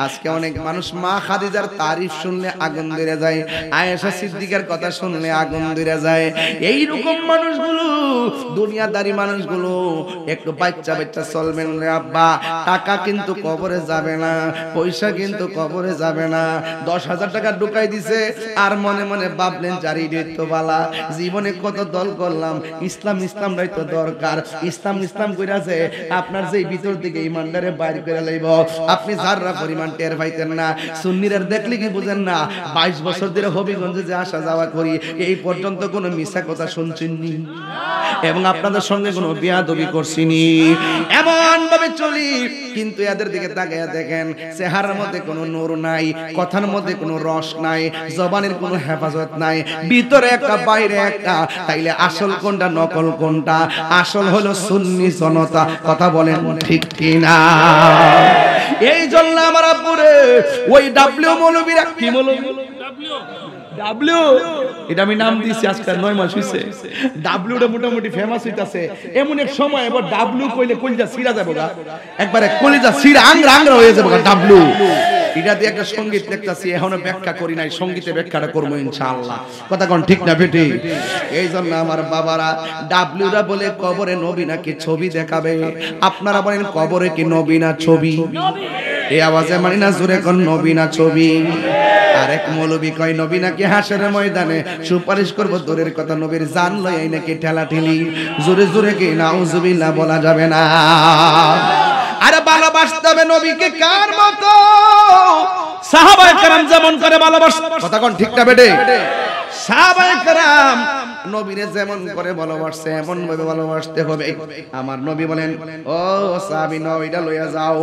আজকে অনেক মানুষ মা খাদিজার তারিফ শুনলে আগুন ধরে যায়, আয়েশা সিদ্দিকার কথা শুনলে আগুন ধরে যায়। এই রকম মানুষগুলো, দুনিয়াদারি মানুষগুলো একটু বাচ্চা বাচ্চা চলবেন রে আব্বা। টাকা কিন্তু কবরে যাবে না, পয়সা কিন্তু কবরে যাবে না। 10,000 টাকা ঢুকাই দিছে আর মনে মনে ভাবলেন জারি তো বালা, জীবনে কত দল করলাম, ইসলাম ইসলাম রাই তো দরকার, ইসলাম ইসলাম কইরাছে আপনার যেই ভিতর থেকে ইমানদারে বাইর করে লইব, আপনি যাররা পরিমাণ টের পাইতেন না। সুন্নিদের দেখলে কি বুঝেন না? 22 বছর ধরে হবিগঞ্জে যে আসা যাওয়া করি, এই পর্যন্ত কোনো মিথ্যা কথা শুনছেননি এবং আপনাদের সঙ্গে কোনো বিয়াদবি করছিনি, এমন ভাবে চলি। কিন্তু এদের দিকে তাকায়া দেখেন, চেহারার মধ্যে কোনো নূর নাই, কথার মধ্যে কোনো রস নাই, জবানের কোনো হেফাজত নাই, ভিতরে একটা বাইরে একটা। তাইলে আসল কোনটা নকল কোনটা? আসল হলো সুন্নি জনতা। কথা বলেন ঠিক কিনা? এই জন্য আমার আব্বুরে ওই ডাব্লিউ মৌলবীরা, কি মৌলবী ডাব্লিউ, এটা আমি নাম দিয়েছি আজকে 9 মাস হইছে। ডাব্লিউটা মোটামুটি ফেমাস হইতাছে। এমন এক সময় এবার ডাব্লিউ কইলে কলিজা ছিড়া যাবে গা, একবারে কলিজা ছিড়া আংরা আংরা হয়ে যাবে গা ডাব্লিউ। এটা দিয়ে একটা সঙ্গীত লিখতাছি, এখনো ব্যাখ্যা করি নাই, সঙ্গীতে ব্যাখ্যাটা করবো ইনশাআল্লাহ। কথা কোন ঠিক না বেটি? এই জন্য আমার বাবারা ডাব্লিউরা বলে কবরে নবী নাকি ছবি দেখাবে। আপনারা বলেন কবরে কি নবী না ছবি? এই আওয়াজে মানি না জোরে কোন নবী না ছবি? আরেক মৌলবী কয় নবী নাকি হাসরের ময়দানে সুপারিশ করব, দূরের কথা নবীর জান লই নাকি ঠেলা ঠেলি। জোরে জোরে কি নাউজুবিল্লাহ বলা যাবে না। আরে ভালোবাসতে হবে নবীকে কার মতো? সাহাবায়ে কেরাম যেমন করে ভালোবাসত। কথা কোন ঠিক না বেটে? সাহাবায়ে কেরাম নবীরে যেমন করে ভালোবাসছে এমন ভাবে ভালোবাসতে হবে। আমার নবী বলেন, ও সাহাবী নাও এটা লইয়া যাও,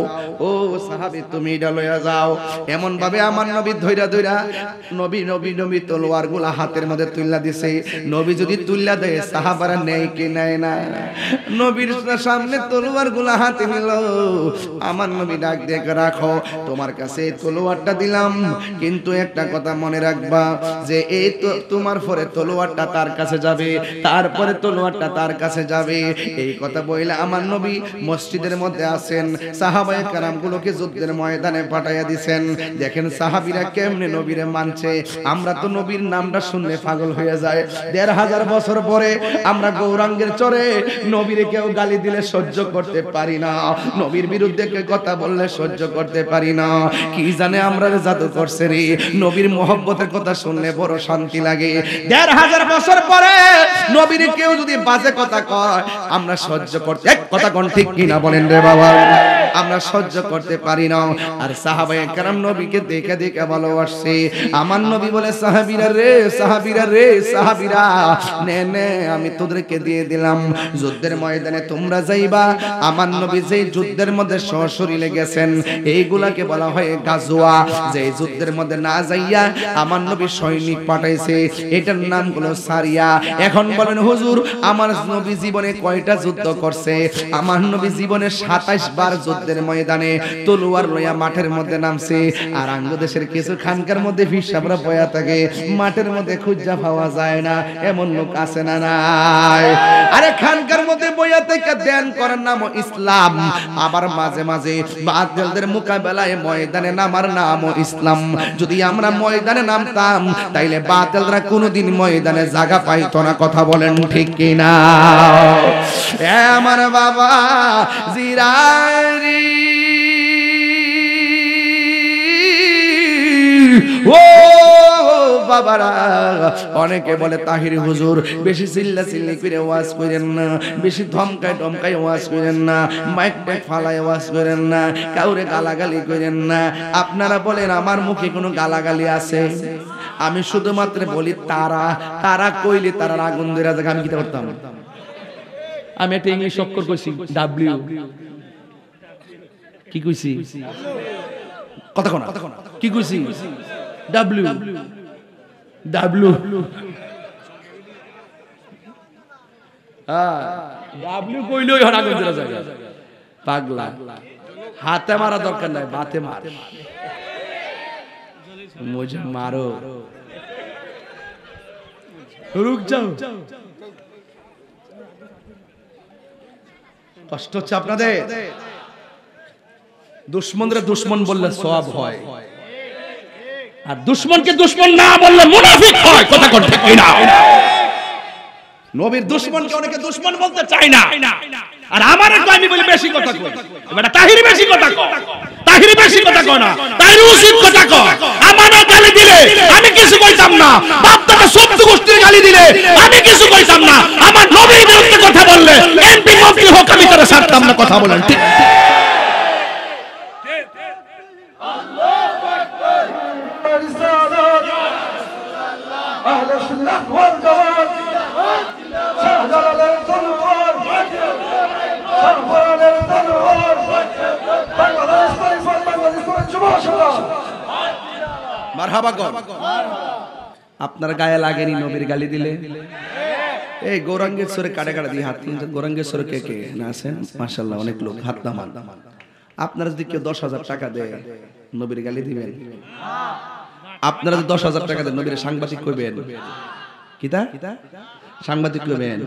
ও সাহাবী তুমি এটা লইয়া যাও। এমন ভাবে আমার নবী ধইরা ধইরা নবী নবী নবী তলোয়ারগুলা হাতের মধ্যে তুইলা দিছে। নবী যদি তুইলা দেয় সাহাবারা নেয় কি নেয় না? নবীর সামনে তলোয়ারগুলা হাতে নিল, আমার নবী ডাক দিয়ে রাখো, তোমার কাছে তলোয়ারটা দিলাম, কিন্তু একটা কথা মনে রাখবা যে এই তো তোমার পরে তলোয়ারটা তার কাছে যাবে, তারপরে তলোয়ারটা তার কাছে যাবে। এই কথা বইলে আমার নবী মসজিদের মধ্যে আছেন, সাহাবায়ে কেরামগুলোকে যুদ্ধের ময়দানে পাঠাইয়া দিবেন। দেখেন সাহাবীরা কেমনে নবীরে মানছে। আমরা তো নবীর নামটা শুনলে পাগল হয়ে যায়। 1500 বছর পরে আমরা গৌরাঙ্গের চরে নবীরে কেউ গালি দিলে সহ্য করতে পারি না, নবীর বিরুদ্ধে কেউ কথা বললে সহ্য করতে পারি না। কি জানে আমরা জাদু করছে রে, নবীর মহব্বতের কথা শুনলে বড় শান্তি লাগে। 1500 বছর পরে নবীর কেউ যদি বাজে কথা কয় আমরা সহ্য করতে, এক কথা কোন ঠিক কিনা বলেন রে বাবা? আমরা সহ্য করতে পারি না। আর সাহাবায়ে কেরাম নবীকে দেখে দেখে ভালোবাসছে। আমার নবী বলে, সাহাবীরা রে সাহাবীরা রে সাহাবীরা নে নে আমি তোদেরকে দিয়ে দিলাম, যুদ্ধের ময়দানে তোমরা যাইবা। আমার নবী যেই যুদ্ধের মধ্যে সশরীরে গেছেন এইগুলাকে বলা হয় গাজওয়া। যে যুদ্ধের মধ্যে না যাইয়া আমার নবী সৈনিক পাঠাইছে এটার নাম হলো সারিয়া। এখন বলেন হুজুর আমার নবী জীবনে কয়টা যুদ্ধ করছে? আমার নবী জীবনে 27 বার যুদ্ধের ময়দানে তলোয়ার লইয়া মাঠের মধ্যে নামছে। আর আঙ্গদেশের কিছু খানকার মধ্যে হিসাবরা বয়া থাকে, মাঠের মধ্যে খুঁজা পাওয়া যায় না, এমন লোক আছে না নাই? আরে খানকার মধ্যে বয়া থেকে ধ্যান করার নাম ইসলাম, আবার মাঝে মাঝে বাতিলদের মোকাবেলায় ময়দানে নামার নাম ইসলাম। যদি আমরা ময়দানে নামতাম তাইলে বাতিলরা কোনোদিন ময়দানে জায়গা পাইতো না। কথা বলেন ঠিক কিনা? আমার বাবা জিরারি ও বাবারা, অনেকে বলে তাহির হুজুর বেশি চিল্লা চিল্লি করে ওয়াজ করেন না, বেশি ধমকায় ধমকায় ওয়াজ করেন না, মাইক মাইক ফালায় ওয়াজ করেন না, কাউরে গালাগালি করেন না। আপনারা বলেন আমার মুখে কোনো গালাগালি আছে? আমি শুধুমাত্র বলি তারা তারা কইলে তারা আগুন ধরে যায়। আমি কি করতাম? আমি একটা ইংলিশ অক্ষর কইছি ডাব্লিউ, কি কইছি? কথা কোন কি কইছি? ডাব্লিউ ডাব্লিউ ডাব্লিউ কইলেই আগুন ধরে যায় পাগলা। হাতে মারা দরকার নাই, বাতে মার, মুঝে মারো, রুক যাও। কষ্ট হচ্ছে আপনাদের? দুশ্মনরে দুশ্মন বললে সওয়াব হয়, আর দুশ্মনকে দুশ্মন না বললে মুনাফিক হয়। কথা কোন ঠিক কিনা? নবীর দুশ্মনকে অনেকে দুশ্মন বলতে চায় না, আর আমারে তো আমি বলি বেশি কথা কই। এবারে তাহিরি বেশি কথা কয়, তাহিরি বেশি কথা কয় না, তাহিরি উচিত কথা কয়। আমারে গালি দিলে আমি কিছু কইতাম না, বাপ দাদা সত্য গোষ্ঠীর গালি দিলে আমি কিছু কইতাম না, আমার নবীর বিরুদ্ধে কথা বললে এমপি মন্ত্রী হোক আমি তারা ছাড়তাম না। কথা বলেন ঠিক? মারহাবা গো। আপনার গায়ে লাগেনি নবীর গালি দিলে? এই গৌরাঙ্গেশ্বরে কাটে কাটে দিয়ে হাত তুলছেন। গৌরাঙ্গেশ্বরে কে কে না আছেন? মাশাআল্লাহ, অনেক লোক হাত নামান। আপনারা যদি কেউ 10,000 টাকা দেয় নবীর গালি দিবেন? আপনারা যদি 10,000 টাকা দেন নবীর সাংবাদিক কইবেন? কিতা সাংবাদিক কইবেন?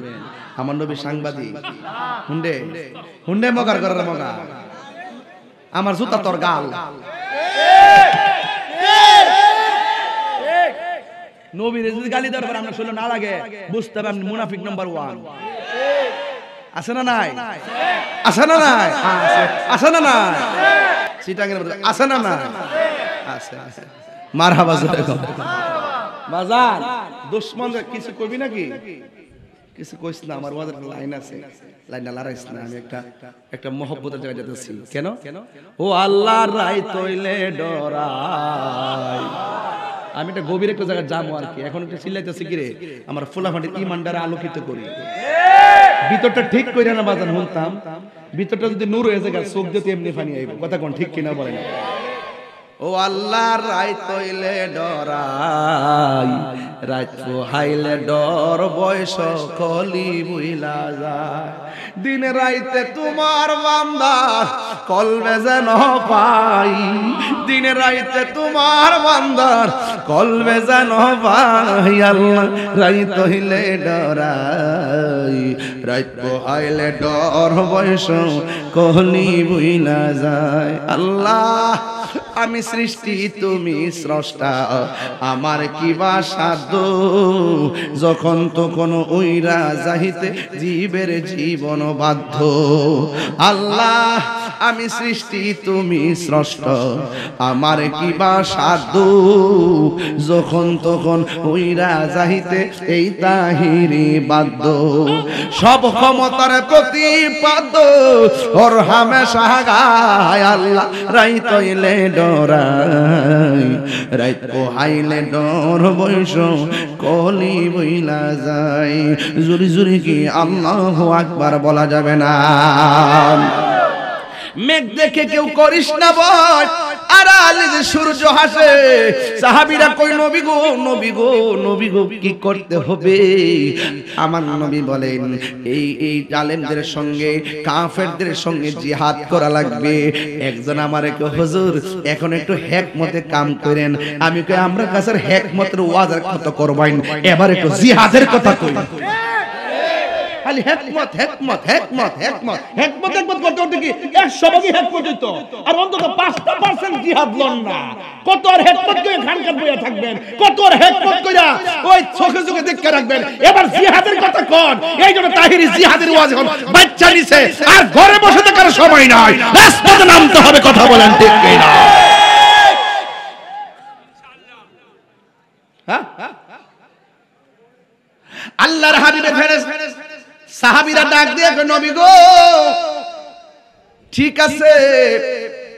আমার নবী সাংবাদিক? হুন্ডে হুন্ডে মগার করার মগা, আমার জুতা তোর গাল। নবীর যদি গালি দেওয়ার পর আমরা শুনলে না লাগে, বুঝতে হবে আপনি মুনাফিক নাম্বার 1। আছে না নাই? আছে না নাই? আছে না নাই? সিটাঙ্গের মধ্যে আছে না নাই? আছে আছে। মারহাবা জোরে কর। বাজার দুশমনরা কিছু কইবি নাকি? কিছু কইস না, আমার ওয়াজের লাইন আছে, লাইনটা লড়াইস না। আমি একটা মহব্বতের জায়গায় যেতেছি। কেন? ও আল্লাহর রাই তইলে ডরাই। আমি একটা গভীর একটা জায়গায় যাবো আর কি। এখন একটু চিল্লাইতেছি কি রে, আমার ফুলাফাটির ইমানটারে আলোকিত করি, ভিতরটা ঠিক কইরা না বাজান শুনতাম। ভিতরটা যদি নূর হয়ে যায় চোখ দিয়ে এমনি পানি আইব। কথা কোন ঠিক কিনা বলেন? ও আল্লাহর রাই তইলে ডরাই, রাত পোহাইলে ডর বয়স কলি বুইলা যায়। দিন রাইতে তোমার বান্দার কলবে যেন পাই, দিন রাইতে তোমার বান্দার কলবে যেন পাই। আল্লাহ রাই তইলে ডরাই, রাত পোহাইলে ডর বয়স কলি বুইলা যায়। আল্লাহ আমি সৃষ্টি তুমি স্রষ্টা, আমার কি বা সাধ্য, যখন তখন উইরা যাইতে জীবের জীবন বাধ্য। আল্লাহ আমি সৃষ্টি তুমি স্রষ্টা, আমার কি বা সাধ্য, যখন তখন উইরা যাইতে এই তাহিরি বাধ্য। সব ক্ষমতার প্রতিপাদ্য ওর হামেশা গায়। আল্লাহ রাই তইলে ডরাই, রাত পোহাইলে ডর বয়স কলি বইলা যায়। জুরি জুরি কি আল্লাহু আকবার বলা যাবে না? মেঘ দেখে কেউ করিস না ভয়, আড়ালে যে সূর্য হাসে। সাহাবীরা কই নবী গো নবী গো নবী গো কি করতে হবে? আমার নবী বলেন এই জালেমদের সঙ্গে কাফেরদের সঙ্গে জিহাদ করা লাগবে। একজন আমারে কয় হুজুর এখন একটু হিকমতে কাম করেন। আমি কই আমরা কাছের হিকমতের ওয়াজের কথা করবাইন, এবার একটু জিহাদের কথা কই। খালি হিকমত হিকমত হিকমত হিকমত হিকমত হিকমত করতে করতে কি 100 ভাগই হিকমত হইতো, আর অন্তত 5% জিহাদ লন না। কত আর হিকমত কইরা খানকার বইয়া থাকবেন, কত আর হিকমত কইরা ওই চোখে চোখে দেখে রাখবেন। এবার জিহাদের কথা কোন? এইজন্য তাহিরি জিহাদের ওয়াজ এখন বাচ্চা নিছে, আর ঘরে বসে থাকার সময় নাই, রাজপথে নামতে হবে। কথা বলেন ঠিক কি না? হ্যাঁ, আল্লাহর হাবিবের ফেরেশতা সাহাবীরা ডাক দিয়ে নবী গো ঠিক আছে।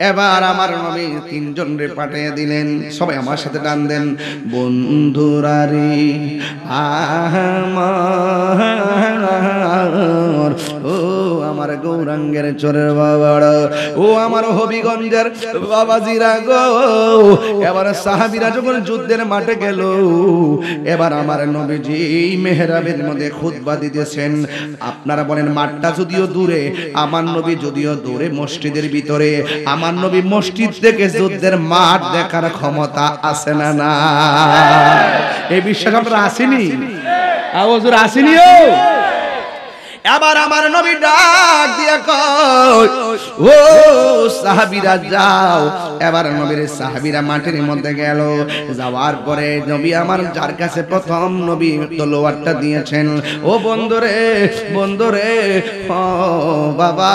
এবার আমার নবী 3 জন রে পাঠিয়ে দিলেন। সবাই আমার সাথে টান দেন, বন্ধুরা রে আমার, ও আমার গৌরাঙ্গের চরের বাবারা, ও আমার হবিগঞ্জের বাবাজিরা গো, এবার সাহাবীরা যখন যুদ্ধের মাঠে গেল, এবার আমার নবীজি মেহরাবের মধ্যে খুতবা দিতেছেন। আপনারা বলেন মাঠটা যদিও দূরে, আমার নবী যদিও দূরে মসজিদের ভিতরে, আমার নবী মসজিদ থেকে যুদ্ধের মাঠ দেখার ক্ষমতা আছে না না? এই বিশ্বাস আমরা আসেনি? হুজুর আসেনিও? এবার আমার নবী ডাক দিয়া কয়, ও সাহাবীরা যাও। এবার নবীর সাহাবীরা মাঠের মধ্যে গেল। যাওয়ার পরে নবী আমার যার কাছে প্রথম নবী তলোয়ারটা দিয়েছেন, ও বন্ধুরে বন্ধুরে, ও বাবা,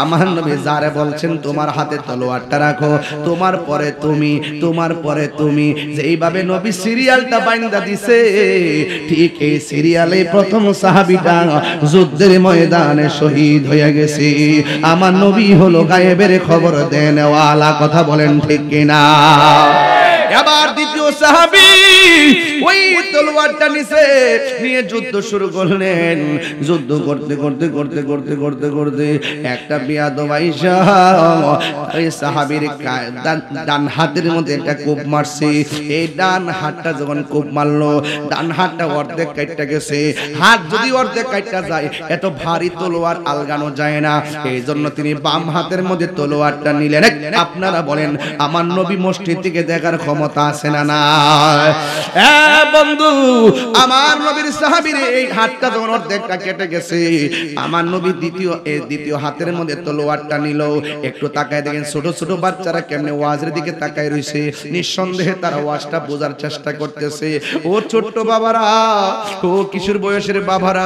আমার নবী যারে বলছেন তোমার হাতে তলোয়ারটা রাখো, তোমার পরে তুমি, তোমার পরে তুমি, যেইভাবে নবী সিরিয়ালটা বাইন্দা দিছে, ঠিক এই সিরিয়ালে প্রথম সাহাবীটা যুদ্ধের ময়দানে শহীদ হয়ে গেছে। আমার নবী হলো গায়েবের খবর দেনওয়ালা, কথা বলেন ঠিক কিনা? এবার দ্বিতীয় সাহাবী ওই তলোয়ারটা নিয়ে যুদ্ধ শুরু করলেন। যুদ্ধ করতে করতে করতে করতে করতে করতে একটা বিয়াদব আইসা এই সাহাবীর ডান হাতের মধ্যে একটা কোপ মারছে। এই ডান হাতটা যখন কোপ মারলো, ডান হাতটা অর্ধেক কাটটা গেছে। হাত যদি অর্ধেক কাটটা যায়, এত ভারী তলোয়ার আলগানো যায় না, এই জন্য তিনি বাম হাতের মধ্যে তলোয়ারটা নিলেন। আপনারা বলেন আমার নবী মসজিদ থেকে দেখার ক্ষমতা আছে না না? বন্ধু, আমার নবীর সাহাবীর এই হাতটা যখন অর্ধেকটা কেটে গেছে, আমার নবী দ্বিতীয় হাতের মধ্যে তলোয়ারটা নিল। একটু তাকায় দেখেন ছোট ছোট বাচ্চারা কেমনে ওয়াজের দিকে তাকায় রইছে, নিঃসন্দেহে তারা ওয়াজটা বোঝার চেষ্টা করতেছে। ও ছোট্ট বাবারা, ও কিশোর বয়সের বাবারা,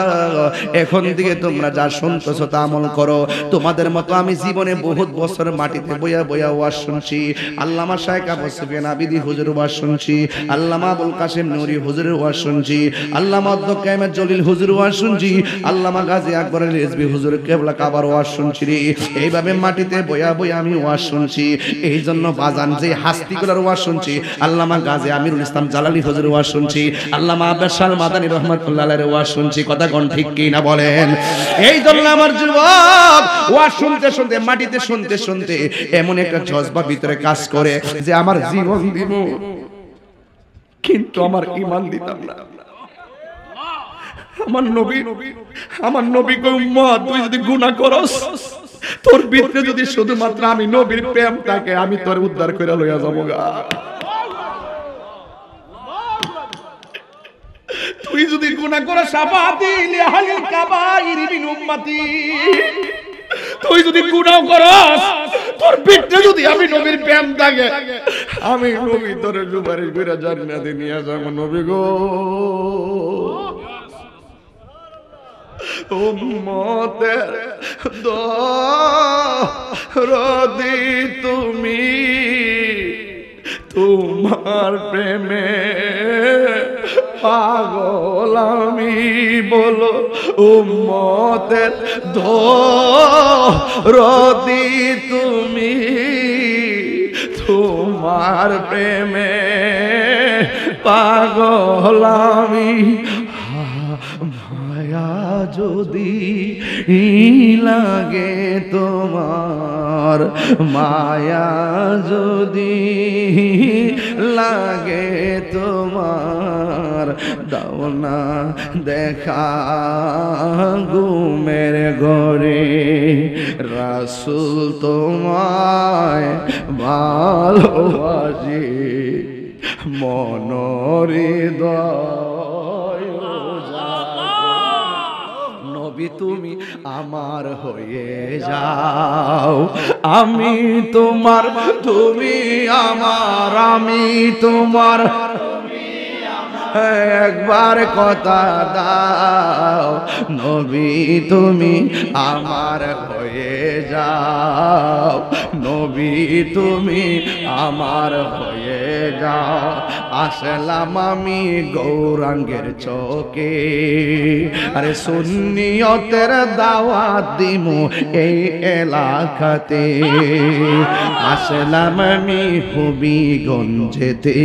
এখন থেকে তোমরা যা শুনতেছো তা আমল করো। তোমাদের মতো আমি জীবনে বহুত বছর মাটিতে বইয়া বইয়া ওয়াজ শুনছি। আল্লামা শাইখ আবু সুফিয়ান আবিদি হুজুর ওয়াজ শুনছি, আল্লামা আবুল কাসেম নূরি হুজুরের ওয়াজ শুনছি, আল্লামা আব্দুল কাইম জলিল হুজুর ওয়াজ শুনছি, আল্লামা গাজী আকবর রিজভী হুজুর কেবলা কাবার ওয়াজ শুনছি রে। এইভাবে মাটিতে বইয়া বইয়া আমি ওয়াজ শুনছি। এই জন্য বাজান যে হাস্তিগুলোর ওয়াজ শুনছি, আল্লামা গাজী আমিরুল ইসলাম জালালি হুজুর ওয়াজ শুনছি, আল্লামা আব্বাস শাহ মাদানী রাহমাতুল্লাহ আলাইহির ওয়াজ শুনছি। কথা কোন ঠিক কি না বলেন? এই জন্য আমার যুবক ওয়াজ শুনতে শুনতে, মাটিতে শুনতে শুনতে এমন একটা জজবা ভিতরে কাজ করে যে আমার জীবন দিব কিন্তু আমার ঈমান দিতাম না। আমার নবী কই উম্মত, তুই যদি গুনাহ করস, তোর ভিতরে যদি শুধুমাত্র আমি নবীর প্রেম থাকে, আমি তোর উদ্ধার করে লইয়া যাবো গা। তুই যদি গুনাহ করস, শাফাআতি লিআহলিল কাবাইর মিন উম্মতি, তুই যদি গুনাহ করস, তোর ভিতরে যদি আমি নবীর প্রেম থাকে, আমি নবী তোরে সুপারিশ করে জান্নাতে নিয়ে যাব। নবী গো, উম্মতের দরদি তুমি, তোমার প্রেমে পাগল আমি, বলো উম্মতের দরদি তুমি, তোমার প্রেমে পাগল আমি। মায়া যদি লাগে তোমার, মায়া যদি লাগে তোমার, দাও না দেখা ঘুমের ঘরে, রাসূল তোমায় ভালোবাসি, মনোহৃদয় নবী তুমি আমার হয়ে যাও, আমি তোমার, তুমি আমার, আমি তোমার, একবার কথা দাও, নবী তুমি আমার হয়ে যাও, নবী তুমি আমার হয়ে যাও। আসলাম আমি গৌরাঙ্গের চকে, আরে সুন্নিয়তের দাওয়াত দিমু এই এলাকাতে, আসলাম আমি হবিগঞ্জেতে,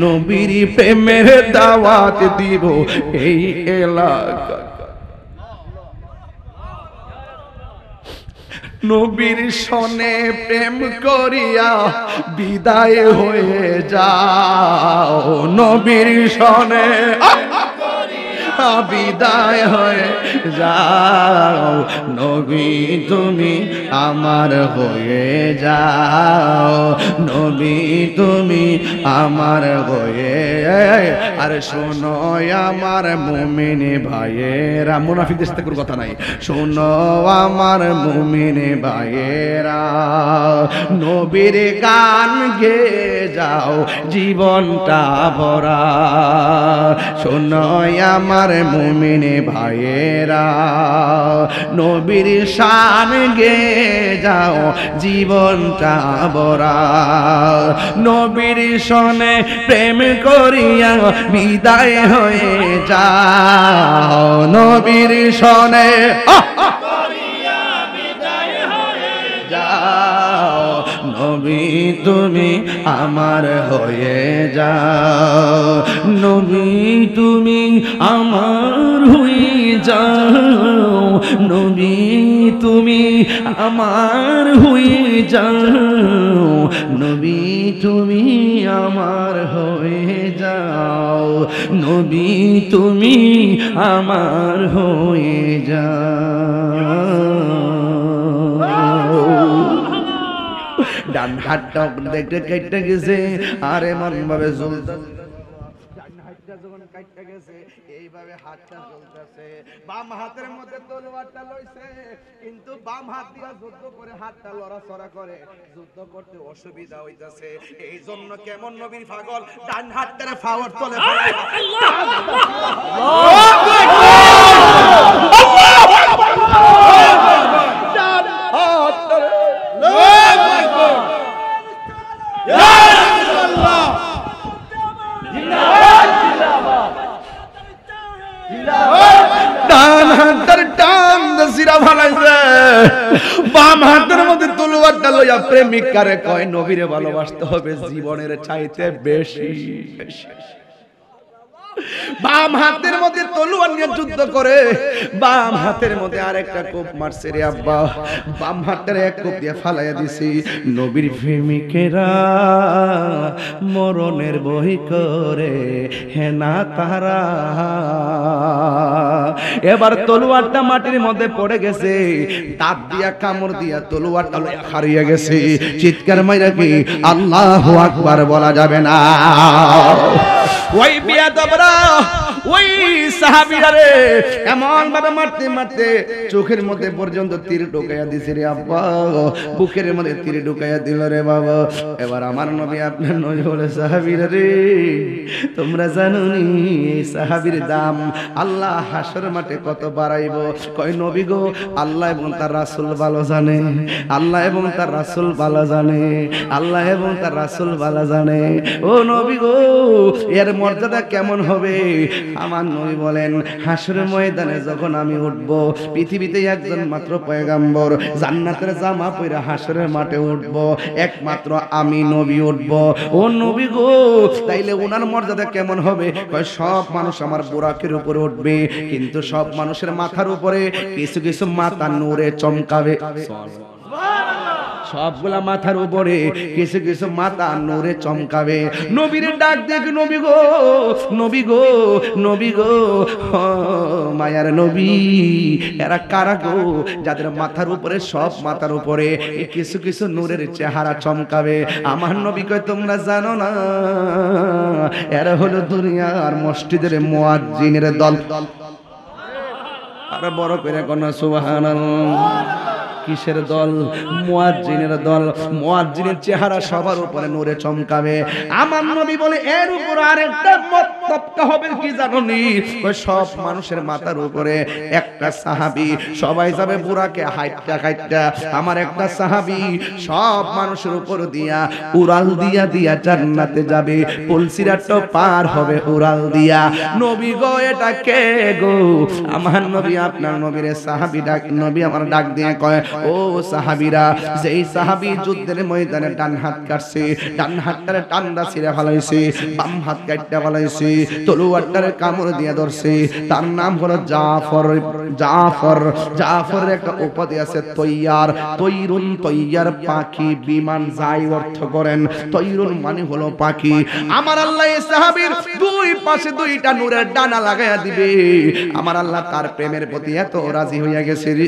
নবীর প্রেমের দাওয়াত দিব এই এলাকা। নবীর সনে প্রেম করিয়া বিদায় হয়ে যাও, নবীর সনে বিদায় হয়ে যাও, নবী তুমি আমার হয়ে যাও, নবী তুমি আমার হয়ে। আর শোনো আমার মুমিন ভাইয়েরা, মুনাফিকদের সাথে কোনো কথা নাই, শোনো আমার মুমিন ভাইয়েরা, নবীর গান গেয়ে যাও জীবনটা ভরা। শোনো আমার মুমিন ভাইয়েরা, নবীর শান গেয়ে যাও জীবনটা ভরা। নবীর সনে প্রেম করিয়া বিদায় হয়ে যাও, নবীর সনে যাও, নবী তুমি আমার হয়ে যাও, নবী তুমি আমার হয়ে যাও, নবী তুমি আমার হয়ে যাও, নবী তুমি আমার হয়ে যাও, নবী তুমি আমার হয়ে যাও। ডান হাতটা দেখতে কেটে গেছে, আর এমন ভাবে জ্বলতে, ডান হাতটা যখন কেটে গেছে এইভাবে হাতটা জ্বলতেছে, বাম হাতের মধ্যে তলোয়ারটা লইছে, কিন্তু বাম হাত দিয়া যুদ্ধ করে হাতটা লড়াচড়া করে, যুদ্ধ করতে অসুবিধা হইতাছে। এই জন্য কেমন নবীর পাগল ডান হাতটারে ফাওয়ার তলে ফেলায়। বাম হাতের মধ্যে তলোয়ারটা লইয়া প্রেমিকারে কয় নবীরে ভালোবাসতে হবে জীবনের চাইতে বেশি। বাম হাতের মধ্যে তলোয়ার নিয়ে যুদ্ধ করে, বাম হাতের মধ্যে আরেকটা কোপ মারছে রে আব্বা, বাম হাতের এক কোপ দিয়ে ফালাইয়া দিছি। নবীর প্রেমিকেরা মরণের বই করে হেনা তারা, এবার তলোয়ারটা মাটির মধ্যে পড়ে গেছে, দাঁত দিয়া কামড় দিয়া তলোয়ারটা হারিয়ে গেছে। চিৎকার মাইরা কি আল্লাহু আকবার বলা যাবে না? ওই বিয়াদবরা, ওই সাহাবীরা রে এমন ভাবে মারতে মারতে চোখের মধ্যে পর্যন্ত তীর ঢুকাইয়া দিছে রে আব্বা, বুকের মধ্যে তীর ঢুকাইয়া দিল রে বাবা। এবার আমার নবী আপনার নবী বলে, সাহাবীরা রে তোমরা জানো নি এই সাহাবীর দাম আল্লাহ হাসর মাঠে কত বাড়াইব? কয় নবী গো, আল্লাহ এবং তার রাসূল ভালো জানে, আল্লাহ এবং তার রাসূল ভালো জানে, আল্লাহ এবং তার রাসূল ভালো জানে। ও নবী গো, এর মর্যাদা কেমন হবে? আমার নবী বলেন, হাসরের ময়দানে যখন আমি উঠব, পৃথিবীতে একজন মাত্র পয়গাম্বর জান্নাতের জামা পরে হাসরের মাঠে উঠব, একমাত্র আমি নবী উঠব। ও নবী গো, তাইলে ওনার মর্যাদা কেমন হবে? কয় সব মানুষ আমার বুরাকের উপরে উঠবে, কিন্তু সব মানুষের মাথার উপরে কিছু কিছু মাথা নূরে চমকাবে। সবগুলা মাথার উপরে কিছু কিছু মাথা নূরে চমকাবে। নবীর ডাক দেখ, নবী গো, নবী গো, নবী গো, মায়ার নবী, এরা কারা গো যাদের মাথার উপরে, সব মাথার উপরে কিছু কিছু নূরের চেহারা চমকাবে? আমার নবী কয়, তোমরা জানো না, এরা হলো দুনিয়ার মসজিদের মুয়াজ্জিনের দল। আর বড় করে কোন সুবহানাল্লাহ। কিসের দল? মুয়াজ্জিনের দল। মুয়াজ্জিনের চেহারা সবার উপরে নূরে চমকাবে। আমার নবী বলে, এর উপর আরেকটা মতলবটা হবে কি জানোনি? ওই সব মানুষের মাথার উপরে একটা সাহাবী, সবাই যাবে বুরাকে হাইটটা হাইটটা, আমার একটা সাহাবী সব মানুষের উপর দিয়া উড়াল দিয়া দিয়া জান্নাতে যাবে, পুলসিরাতও পার হবে উড়াল দিয়া। নবী গো, এটা কে গো? আমার নবী আপনার নবীর সাহাবী ডাক, নবী আমার ডাক দিয়ে কয়, ও সাহাবীরা, যেই সাহাবী যুদ্ধের ময়দানে ডান হাত কাটছে, ডান হাতটারে টান্ডা ছিঁড়ে ফেলাইছে, বাম হাত কাটতে ফেলাইছে, তলোয়ারটারে কামড় দিয়ে ধরছে, তার নাম হলো জাফর। জাফরের একটা উপাধি আছে তৈয়ার, তৈরুন, তৈয়ার পাখি, বিমান যাই অর্থ করেন, তৈরুন মানে হলো পাখি। আমার আল্লাহ এই সাহাবীর দুই পাশে দুইটা নূরের ডানা লাগায়া দিবে। আমার আল্লাহ তার প্রেমের প্রতি এত রাজি হইয়া গেছে রে,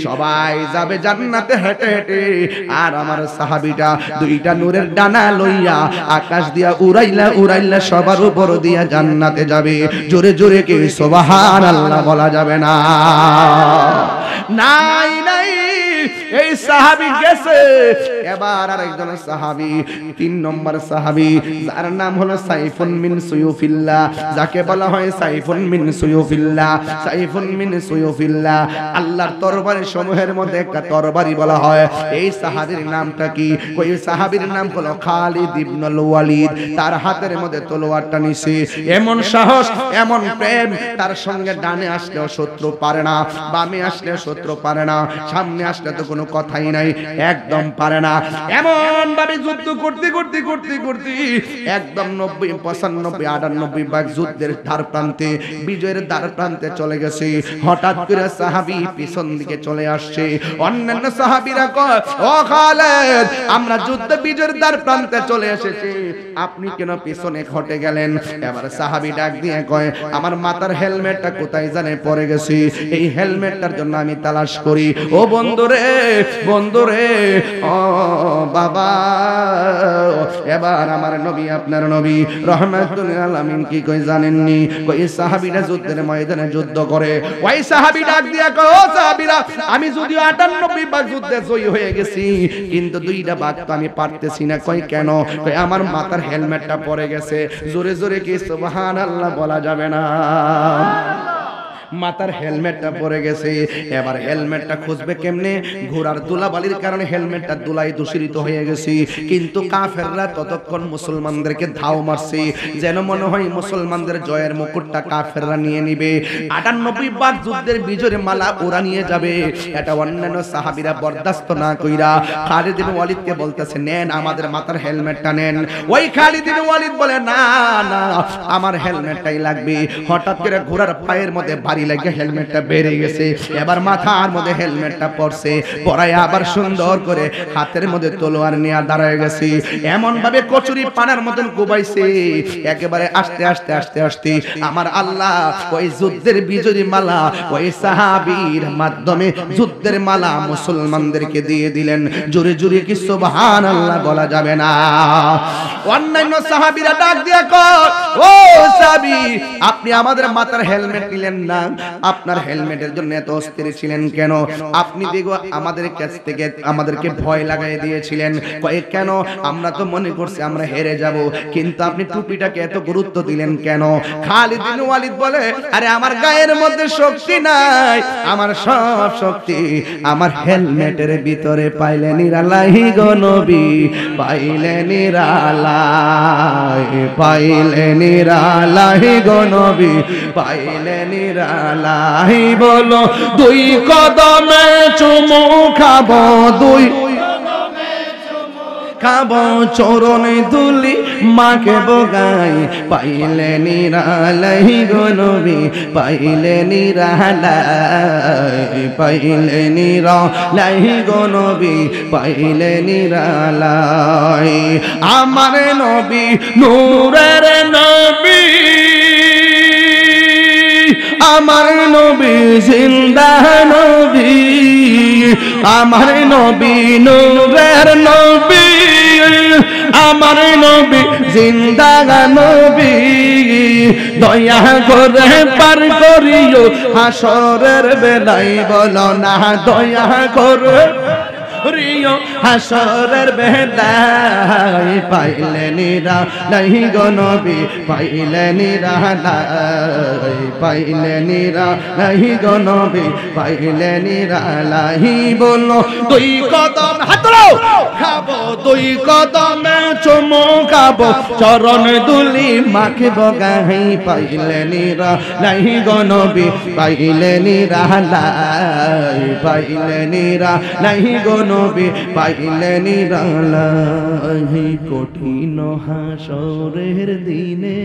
সবাই যাবে জান্নাতে হেঁটে হেঁটে, আর আমার সাহাবীটা দুইটা নূরের ডানা লইয়া আকাশ দিয়া উড়াইলা উড়াইলা সবার উপর দিয়া জান্নাতে যাবে। জোরে জোরে কে সুবহানাল্লাহ বলা যাবে না? নাই নাই, এই সাহাবী গেছে। এবার আরেকজন সাহাবী, 3 নম্বর সাহাবী, যার নাম হলো সাইফুন মিন সুয়ুফিল্লাহ, যাকে বলা হয় সাইফুন মিন সুয়ুফিল্লাহ। সাইফুন মিন সুয়ুফিল্লাহ আল্লাহর তরবারি সমূহের মধ্যে একটা তরবারি বলা হয়। এই সাহাবীর নামটা কি? ওই সাহাবীর নাম হলো খালিদ ইবনুল ওয়ালিদ। তার হাতের মধ্যে তলোয়ারটা নিছে, এমন সাহস, এমন প্রেম, তার সঙ্গে ডানে আসলেও শত্রু পারে না, বামে আসলেও শত্রু পারে না, সামনে আসলে তো কোনো কথাই নাই, একদম পারে না। এমন ভাবে যুদ্ধ করতে করতে করতে করতে একদম 90, 95, 98 ভাগ যুদ্ধের ধার প্রান্তে, বিজয়ের ধার প্রান্তে চলে গেছে। হঠাৎ করে সাহাবী পিছন দিকে চলে আসছে। অন্যান্য সাহাবীরা কয়, ও খালিদ, আমরা যুদ্ধ বিজয়ের ধার প্রান্তে চলে এসেছি, আপনি কেন পিছনে হটে গেলেন? এবার সাহাবী ডাক দিয়ে কয়, আমার মাথার হেলমেটটা কোথায় জানে পড়ে গেছে, এই হেলমেটটার জন্য আমি তালাশ করি। ও বন্ধুরে, বন্ধুরে, ও বাবা, এবার আমার নবী, আপনার নবী রাহমাতুল লিল আলামিন কি কই জানেননি? কই সাহাবীরা যুদ্ধের ময়দানে যুদ্ধ করে, ওই সাহাবী ডাক দিয়া কয়, ও সাহাবীরা, আমি যদিও 98 ভাগ যুদ্ধে জয়ী হয়ে গেছি, কিন্তু 2টা ভাগ তো আমি পারতেছি না। কই কেন? কই আমার মাথার হেলমেটটা পড়ে গেছে। জোরে জোরে কি সুবহানাল্লাহ বলা যাবে না? মাথার হেলমেটটা পরে গেছে। এবার হেলমেটটা খুঁজবে কেমনে? ঘোড়ার ধুলাবালির কারণে হেলমেটটা ধুলায় দূষিত হয়ে গেছে। কিন্তু কাফেররা ততক্ষণ মুসলমানদেরকে ধাও মারছে, যেন মনে হয় মুসলমানদের জয়ের মুকুটটা কাফেররা নিয়ে নিবে। 98 বার যুদ্ধের বিজয়ের মালা ওরা নিয়ে যাবে। এটা অন্যান্য সাহাবীরা বরদাস্ত না কইরা খালিদ ইবনে ওয়ালিদকে বলতেছে, নেন আমাদের মাথার হেলমেটটা নেন। ওই খালিদ ইবনে ওয়ালিদ বলে, না না, আমার হেলমেটটাই লাগবে। হঠাৎ করে ঘোড়ার পায়ের মধ্যে ভারী লাগে হেলমেটটা বেড়ে গেছে। এবার মাথার মধ্যে হেলমেটটা পড়ছে, পরায় আবার সুন্দর করে হাতের মধ্যে তলোয়ার নিয়ে দাঁড়ায় গেছে। এমন ভাবে কচুরি পানার মতন কোবাইছে, একেবারে আস্তে আস্তে আস্তে আস্তে আমার আল্লাহ ওই যুদ্ধের বিজয়ী মালা ওই সাহাবীর মাধ্যমে যুদ্ধের মালা মুসলমানদেরকে দিয়ে দিলেন। জোরে জোরে কি সুবহানাল্লাহ বলা যাবে না? অন্যান্য সাহাবীরা ডাক দিয়া কয়, ও সাহাবী, আপনি আমাদের মাথার হেলমেট নিলেন না, আপনার হেলমেটের জন্য এত অস্থির ছিলেন কেন? আপনি দেখো আমাদের কাছ থেকে আমাদেরকে ভয় লাগাই দিয়েছিলেন। কয় কেন? আমরা তো মনে করছি আমরা হেরে যাব, কিন্তু আপনি টুপিটাকে এত গুরুত্ব দিলেন কেন? খালিদ ইবনে ওয়ালিদ বলে, আরে আমার গায়ের মধ্যে শক্তি নাই, আমার সব শক্তি আমার হেলমেটের ভিতরে। পাইলে নিরালাই গো নবী, পাইলে নিরালাই, পাইলে নিরালাই গো নবী, পাইলে নিরালাই। বলো, 2 কদমে চুমু খাবো, 2 খাবো চরণে দুলি মাকে বগাই। পাইলে নিরালাই গো নবী, পাইলে নিরালাই, পাইলে নিরালাই গো নবী, পাইলে নিরালাই। আমার নবী নূরের নবী, আমার নবী জিন্দা নবী, আমার নবী নূরের নবী, আমার নবী জিন্দা নবী। দয়া করে পার করিও হাসরের বেলায়, বলো না দয়া করে রিও হাসরের বেলায় পাইলে নিরালাই গো নবী পাইলে নিরালাই পাইলে নিরালাই গো নবী পাইলে নিরালাই বলো দুই কদম হাত তোলো খাবো দুই কদমে চুমু খাবো চরণ দুলি মাখিব গাহি পাইলে নিরালাই গো নবী পাইলে নিরালাই পাইলে নিরালাই গো নবী পাইলে নিরালাই কঠিন হাসরের দিনে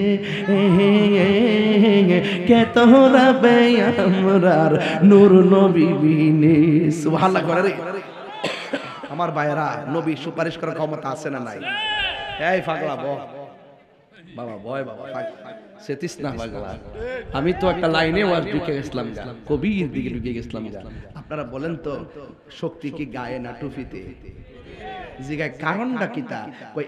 কে তোরা বে আমরার নূর নবী বিনে সুবহানাল্লাহ করে রে আমার ভাইরা নবী সুপারিশ করার ক্ষমতা আছে না নাই এই পাগলা বাবা ভয় বাবা সেতিস না পাগলা আমি তো একটা লাইনে ওয়াজ ঢুকে গেছিলাম কবির দিকে ঢুকে গেছিলাম আপনারা বলেন তো শক্তি কি গায়ে না টুপিতে জিগায় কারণটা কি তা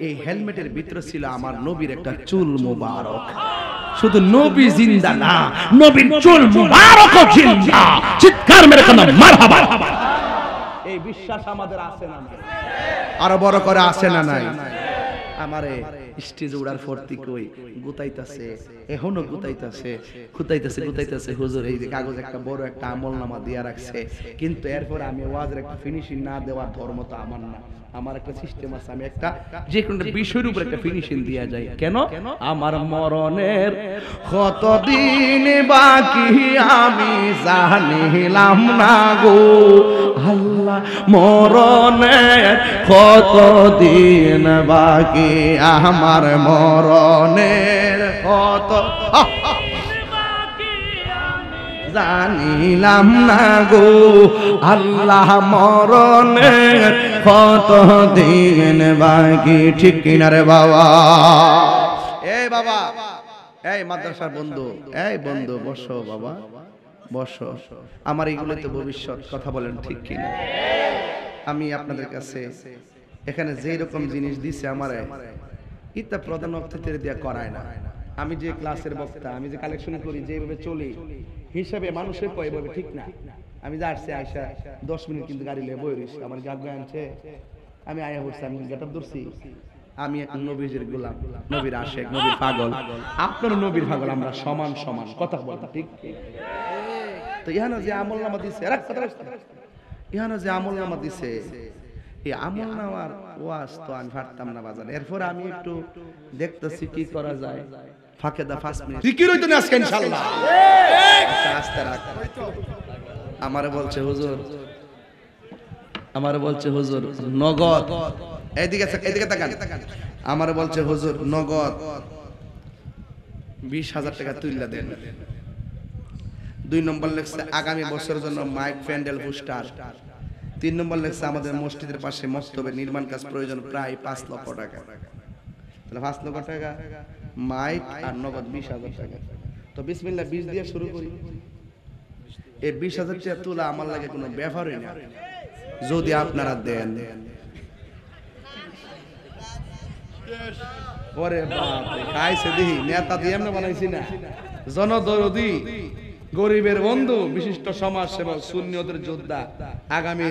এই হেলমেটের ভিতরে ছিল আমার নবীর একটা চুল মুবারক শুধু নবী জিন্দা না নবীর চুল মুবারকও জিন্দা চিৎকার মেরে কোন মারহাবা এই বিশ্বাস আমাদের আছে না আরো বড় করে আছে না নাই আমারে স্টেজ উড়ার ফর্তি কই গুতাইতাছে এখনো গুতাইতাছে হুজুর এই যে কাগজ একটা বড় একটা আমলনামা দিয়া রাখছে কিন্তু এরপর আমি ওয়াজের একটা ফিনিশিং না দেওয়ার ধর্ম তো আমার না আমার একটা সিস্টেম আছে আমি একটা যে কোনো বিষয়ের উপর একটা ফিনিশিং দিয়া যায় কেন আমার মরণের কতদিন বাকি আমি জানিলাম না গো আল্লাহ মরণের কতদিন বাকি আমার মরণের কত জানিলাম না গো আল্লাহ মরণের কতদিন বাকি ঠিক কিনা রে বাবা এই বাবা এই মাদ্রাসার বন্ধু এই বন্ধু বসো বাবা বসো আমার এগুলো তো ভবিষ্যৎ কথা বলেন ঠিক কিনা আমি আপনাদের কাছে এখানে যেই রকম জিনিস দিছে আমারে ইতা প্রধান অতিথির দিয়া করায় না আমি যে ক্লাসের বক্তা আমি যে কালেকশন করি যেভাবে চলি হিসাবে মানুষের কয় এভাবে ঠিক না আমি যা আসছি আয়সা 10 মিনিট কিন্তু গাড়ি লিয়ে বই রইছি আমার গাড়ি আনছে আমি আয়া বসছি আমি গেটআপ ধরছি আমি এক নবীর গোলাম নবীর আশিক নবীর পাগল আপনার নবীর পাগল আমরা সমান সমান কথা বলতে ঠিক তো ইহানো যে আমলনামা দিছে ইহানো যে আমলনামা দিছে এই আমলনামার ওয়াজ তো আমি পারতাম না বাজার এরপর আমি একটু দেখতেছি কি করা যায় ফাঁকে দা 5 মিনিট জিকির হইতো না আজকে ইনশাআল্লাহ আস্তে রাখ আমারে বলছে হুজুর নগদ এদিকে তাকান আমারে বলছে হুজুর নগদ 20,000 টাকা তুইলা দেন 2 নম্বর লেখছে আগামী বছরের জন্য মাইক প্যান্ডেল পোস্টার 3 নম্বর লেখছে আমাদের মসজিদের পাশে মস্তবের নির্মাণ কাজ প্রয়োজন প্রায় 5 লক্ষ টাকা তাহলে 5 লক্ষ টাকা মাইক আর নগদ 20,000 টাকা তো বিসমিল্লাহ 20 দিয়ে শুরু করি এই 20,000 টাকা তোলা আমার লাগে কোনো ব্যাপারই না যদি আপনারা দেন ওরে বাপ রে খাইছে দেখি নেতা দিয়ে এমনি বানাইছি না জনদরদি গরিবের বন্ধু বিশিষ্ট সমাজ সেবক সুন্নিয়তের যোদ্ধা আগামী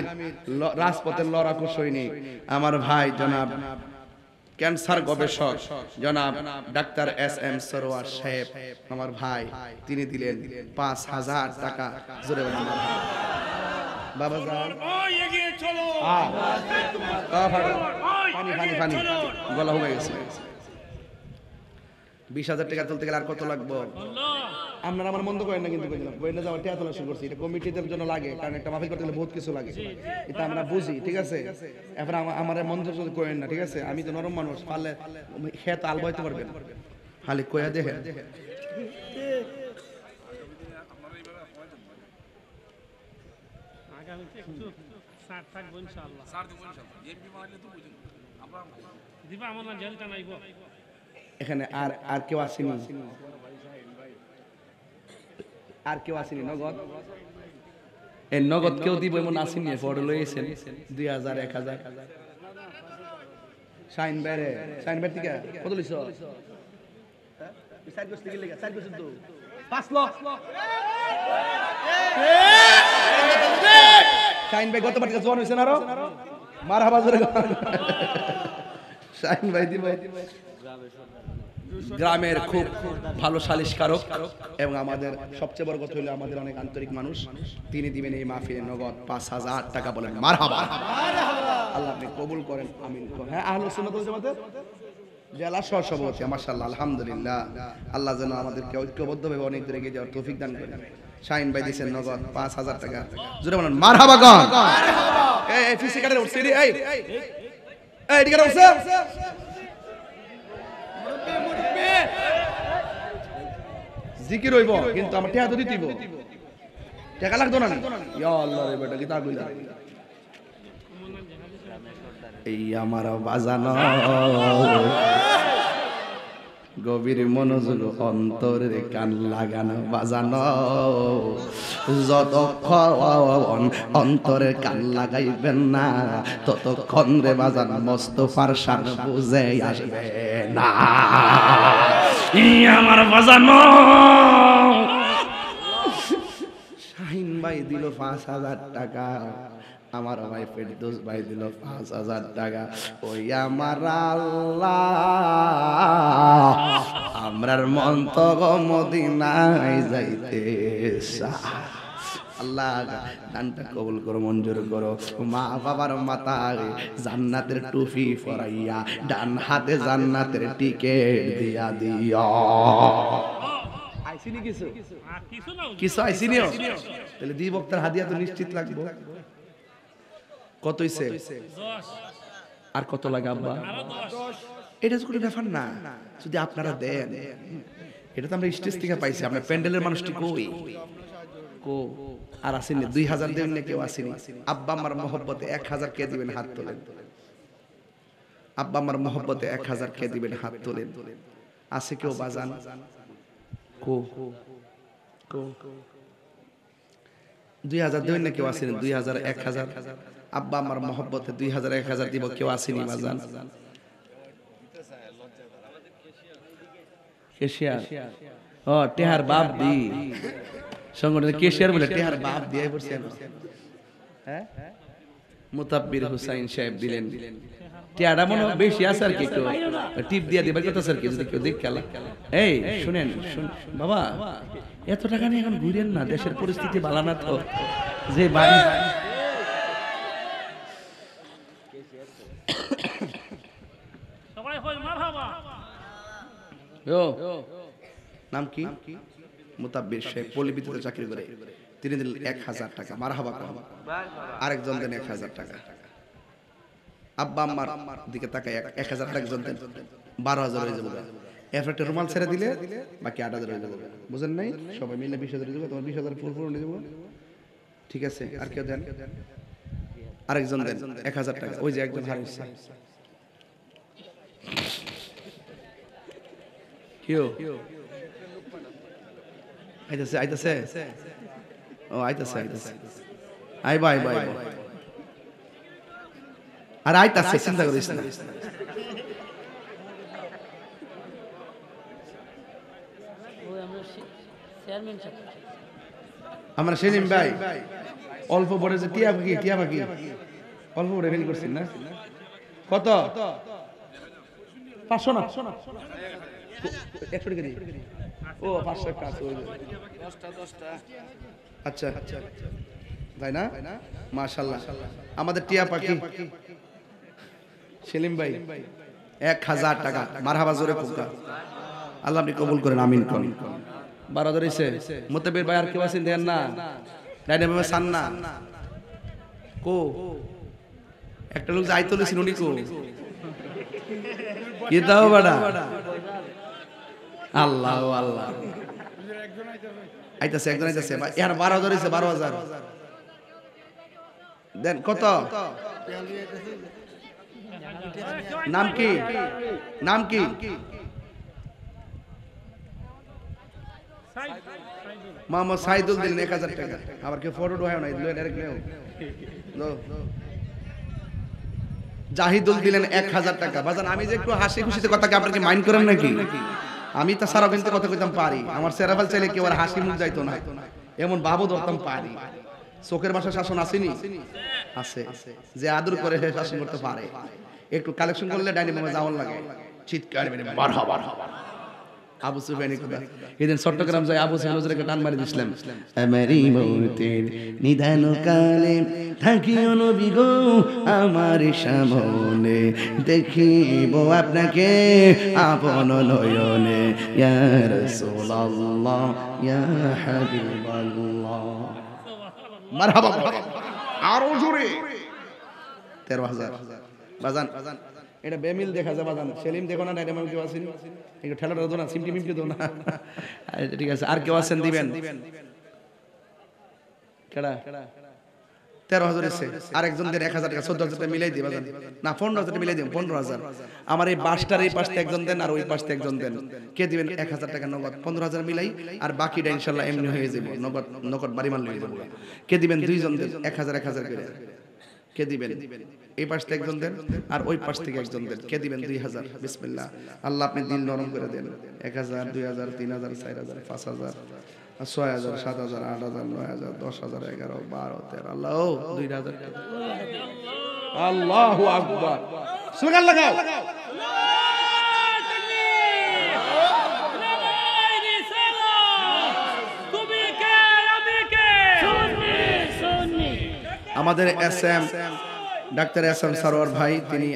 রাজপথের লড়াকু সৈনিক আমার ভাই জনাব ক্যান্সার গবেষক জনাব ডাক্তার SM সরোয়ার সাহেব আমার ভাই তিনি দিলেন 5,000 টাকা জোরে বলেন বাবা যান ওই এগিয়ে চলো পানি গলা হয়ে গেছে 20,000 টাকা তুলতে গেলে আর কত লাগবে আপনারা আমার মন্দ করেন না কিন্তু বইনা যাওয়ার টাকা তোলা শুরু করছি এটা কমিটিদের জন্য লাগে কারণ একটা মাহফিল করতে গেলে বহুত কিছু লাগে এটা আমরা বুঝি ঠিক আছে এবার আমার মন্দ করেন না ঠিক আছে আমি তো নরম মানুষ পারলে খেত আলবাইতে পারবেন খালি কয়া দেখেন আগামীতে একটু স্যার থাকবো ইনশাআল্লাহ স্যার দেব ইনশাআল্লাহ এমপি মাইলে তো বুঝুন আমরা দিবা আমার না জেলটা নাইবো এখানে আর কেউ আসেনি আর কেউ আসেনি নগদ এই নগদ কেউ দিব এমন আসেনি ফটো লইছেন 2000 1000 শাইন বাইরে থেকে কত লইছ সাইড বস থেকে লাগা সাইড বস তো 5 লাখ শাইন ভাই গতবার থেকে জোয়ান হইছেন আরো মারহাবা জোরে শাহিন ভাই দি ভাই গ্রামের খুব ভালো সালিশকারক এবং আমাদের সবচেয়ে বড় কথা হলো আমাদের অনেক আন্তরিক মানুষ। তিনি দিবেন এই মাহফিলে নগদ ৫,০০০ টাকা। বলেন মারহাবা। আল্লাহ আপনি কবুল করেন, আমিন। হ্যাঁ, আহলে সুন্নাত ওয়াল জামাতের জেলা সহসভাপতি, মাশাআল্লাহ, আলহামদুলিল্লাহ। আল্লাহ যেন আমাদেরকে ঐক্যবদ্ধভাবে অনেক দূরে এগিয়ে যাওয়ার তৌফিক দান করেন। শাহিন ভাই দিয়েছেন নগদ ৫,০০০ টাকা। জোরে বলেন মারহাবা গণ। এই ফিসি কাটে উঠছে রে, এই এদিকে উঠছে। জিকির হইব কিন্তু আমার টাকা তো দিতেইব, টাকা লাগতো না। ইয়া আল্লাহ রে বেটা কি তা কইলা। এই আমার বাজানো গভীর মনোযোগ অন্তরের কান লাগানো বাজানো, যতক্ষণ অন্তরের কান লাগাইবেন না ততক্ষণ রে বাজান মোস্তফার শান বুঝে আসবে না। আমার বাজানো শাহিন ভাই দিল ৫,০০০ টাকা, আমার ভাই ফেরদৌস ভাই দিল ৫,০০০ টাকা। ওই আমার আল্লাহ আমরার মন তো মদিনায় যাইতে চায়। আল্লাহ দানটা কবুল করো, মঞ্জুর করো। মা বাবার মাথায় জান্নাতের টুপি পরাইয়া ডান হাতে জান্নাতের টিকেট দিয়া দিও। আইসিনি কিছু কিছু আইসিনিও তাহলে দুই বক্তার হাদিয়া তো নিশ্চিত লাগবে। কত হইছে? আর কত লাগে আব্বা? এটা কোনো ব্যাপার না, যদি আপনারা দেন। এটা তো আমরা স্টেজ থেকে পাইছি। আমরা প্যান্ডেলের মানুষটি কই কো আর আসেনি? ২,০০০ দেবেন না কেউ আসেনি? আব্বা আমার মহব্বতে ১,০০০ কে দিবেন? হাত তোলেন। আব্বা আমার মহব্বতে ১,০০০ কে দিবেন? হাত তোলেন। আছে কেউ বাজান? কো কো ২,০০০ দেবেন না কেউ আসেনি? ২,০০০ ১,০০০ আব্বা আমার মহব্বতে ২,০০০ ১,০০০ দিব, কেউ আসেনি বাজান? কেশিয়ার ও টেহার বাপ দি সংগঠনের কেশিয়ার বলে টেহার বাপ দিয়ে পড়ছে। হ্যাঁ, মুতাব্বির হুসাইন সাহেব দিলেন। টেহাটা মনে বেশি আছে আর কি, একটু টিপ দিয়ে দিবার কথা স্যার, কি যদি কেউ দেখ খেলা। এই শুনেন বাবা, এত টাকা নিয়ে এখন ঘুরেন না, দেশের পরিস্থিতি ভালো না তো। যে বাড়ি নাম কি? মুতাব্বির সাহেব পল্লীবিদ্যুতে চাকরি করে। তিনি দিলেন ১,০০০ টাকা। মারহাবা। আরেকজন দেন ১,০০০ টাকা। আব্বা আম্মার দিকে তাকায় ১,০০০ আরেকজন দেন, ১২,০০০ হয়ে যাবে। এরপর একটা রুমাল ছেড়ে দিলে বাকি ৮,০০০ হয়ে যাবে। বুঝেন নাই? সবাই মিলে ২০,০০০ দেবো, তোমার ২০,০০০ পুরো নিয়ে যাবো। ঠিক আছে, আর কেউ দেন? আরেকজন দেন ১,০০০ টাকা। ওই যে একজন হারিয়েছে। কেউ আইতাছে আইতাছে ও আইতাছে আইতাছে আই বাই বাই আর আইতাছে, চিন্তা করিস না। আমরা সেলিম ভাই অল্প পরে যে টিয়া পাখি অল্প পরে ফেল করছেন না? কত? ৫০০ না ১০০ টাকা দিই। ও ৫০০ কাজ হয়ে যাবে। আচ্ছা তাই না? মাশাআল্লাহ। আমাদের টিয়া পাখি সেলিম ভাই ১,০০০ টাকা। মারহাবা জোরে কোকা। আল্লাহ আপনি কবুল করেন, আমিন। ১২,০০০ হইছে। মুতাব্বির ভাই আর কেউ আছেন? দেন না ডাইনে বাবা সান না কো একটা লোক যাইতো লইছেন, উনি কো কি দাও বাড়া? আল্লাহ আল্লাহ আইতাছে, একজন আইতাছে। এর ১২,০০০ হইছে। ১২,০০০ দেন। কত? নাম কি? নাম কি? মোহাম্মদ সাইদুল দিলেন ১,০০০ টাকা। আবার কেউ ফটো হয় না, ডাইরেক্ট নেও। জাহিদুল দিলেন ১,০০০ টাকা। বাজান আমি যে একটু হাসি খুশিতে কথা, আপনারা কি মাইন্ড করেন নাকি? আমি তো সারা কিন্তু কথা কইতাম পারি। আমার সেরাফাল চাইলে কেউ আর হাসি মুখ যাইতো না, এমন ভাবও ধরতাম পারি। চোখের ভাষা শাসন আসেনি? আছে যে আদর করে সে শাসন করতে পারে একটু কালেকশন করলে ডাইনিং রুমে যাওয়ার লাগে চিৎকার মেরে মারহাবা আবু সুফিয়ান কথা এদিন চট্টগ্রাম যায় আবু সুফিয়ান হুজুরকে টান মারি দিছিলাম আমারই মৌতের নিদান কালে থাকিও নবী গো আমার সামনে দেখিব আপনাকে আপন নয়নে ইয়া রাসূলুল্লাহ ইয়া হাবিবাল্লাহ মারহাবা আরো জোরে 13000 বাজান এটা বেমিল দেখা যায় বাজান সেলিম দেখো না এটা কেউ আছেন একটু ঠেলাটা দাও না সিমটি মিমটি দাও না ঠিক আছে আর কেউ আছেন দিবেন কেডা 13000 এসে আরেকজন দেন 1000 টাকা 14000 টাকা মিলাই দিই বাজান না 15000 টাকা মিলাই দিন 15000 আমার এই বাসটার এই পাশে একজন দেন আর ওই পাশে একজন দেন কে দিবেন 1000 টাকা নগদ 15000 মিলাই আর বাকিটা ইনশাআল্লাহ এমনি হয়ে যাবে নগদ নগদ বাড়ি মাল লয়ে যাব কে দিবেন দুইজন দেন 1000 1000 করে কে দিবেন এই পাশ থেকে একজন দেন আর ওই পাশ থেকে একজন দেন কে দিবেন 2000 বিসমিল্লাহ আল্লাহ আপনি দিল নরম করে দেন 1000 2000 3000 4000 5000 6000 7000 8000 9000 10000 11 12 13 আল্লাহ 2000 আল্লাহু আকবার সুবহান লাগাও আমাদের এসএম ডাক্তার এসএম সরোয়ার ভাই তিনি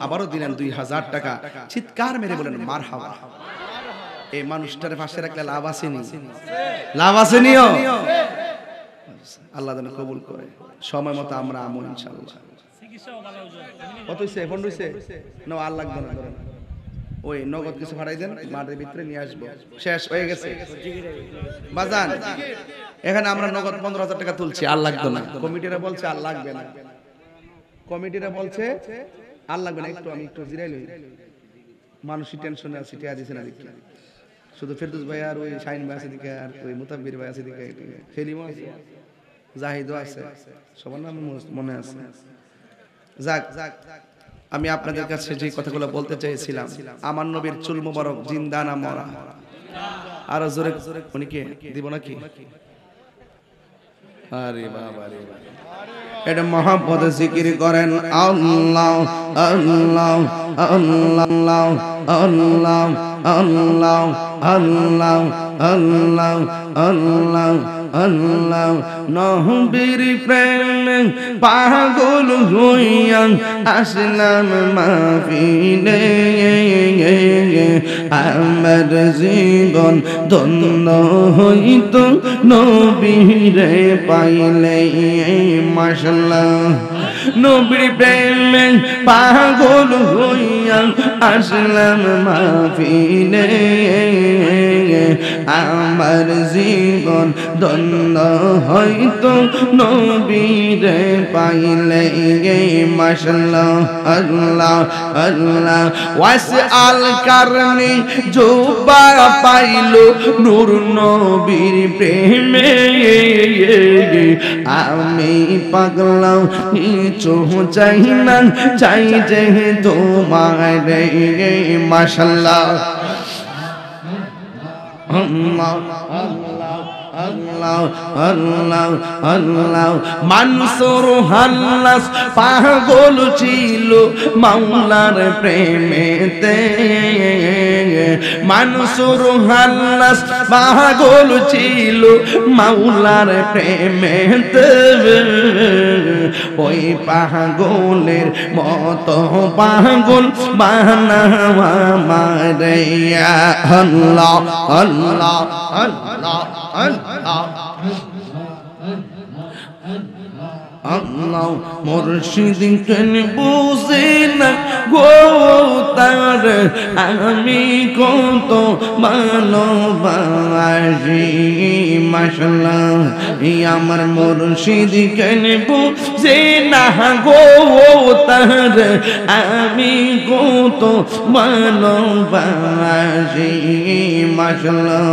আবারও দিলেন 2000 টাকা চিৎকার মেরে বলেন মারহাবা এই মানুষটার পাশে রাখলে লাভ আসেনি লাভ আসেনিও আল্লাহ যেন কবুল করে সময় মতো আমরা আমল ইনশাআল্লাহ কত হইছে ফোন হইছে না আর লাগবে না ওই নগদ কিছু ফাড়াই দেন মাঠের ভিতরে নিয়ে আসবো শেষ হয়ে গেছে বাজান এখানে আমরা নগদ 15000 টাকা তুলছি আর লাগবে না কমিটিরা বলছে আর লাগবে না কমিটিরা বলছে আর লাগবে না একটু আমি একটু জিরাই লই মানসিক টেনশনে আছি টিয়া দিছেন আর কি শুধু ফেরদৌস ভাই আর ওই শাহিন ভাই আছে দিকে আর ওই মুতাব্বির ভাই আছে দিকে সেলিম আছে জাহিদও আছে সবার নাম মনে আছে যাক আমি আপনাদের কাছে যে কথাগুলো বলতে চাইছিলাম আমার নবীর চুল মোবারক জিন্দা না মরা আর জোরে উনি কে দিব নাকি আরে বাবা রে এটা মহব্বত জিকির করেন আল্লাহ আল্লাহ আল্লাহ আল্লাহ আল্লাহ আল্লাহ আল্লাহ আল্লাহ আল্লাহ নবীর প্রেমে পাগল হইয়া আসলাম মাহফিলে আমার জীবন ধন্য হইত নবীরে পাইলে মাশাআল্লাহ নবীর প্রেমে পাগল হইয়া আসলাম মাহফিলে আমার জীবন ধন্য হইতো নবীরে পাইলে মাশাআল্লাহ আল্লাহ আল্লাহ ওয়াসআল কারনি জুবা পাইলো নূর নবীর প্রেমে আমি পাগলা কিছু চাই না চাই যে তোমারে মাশাআল্লাহ আল্লাহ আল্লাহ আল্লাহ আল্লাহ আল্লাহ মানসুর হাল্লাস পাগল ছিল মাওলার প্রেমেতে মানসুর হাল্লাস পাগল ছিল মাওলার প্রেমেতে ওই পাগলের মতো পাগল বানাওয়া মারিয়া আল্লাহ আল্লাহ আল্লাহ আল্লাহ মুর্শিদ কেন বুঝে না গো তার আমি কত ভালোবাসি মাশাআল্লাহ আমার মুর্শিদ কেন বুঝে না গো তার আমি কত ভালোবাসি মাশাআল্লাহ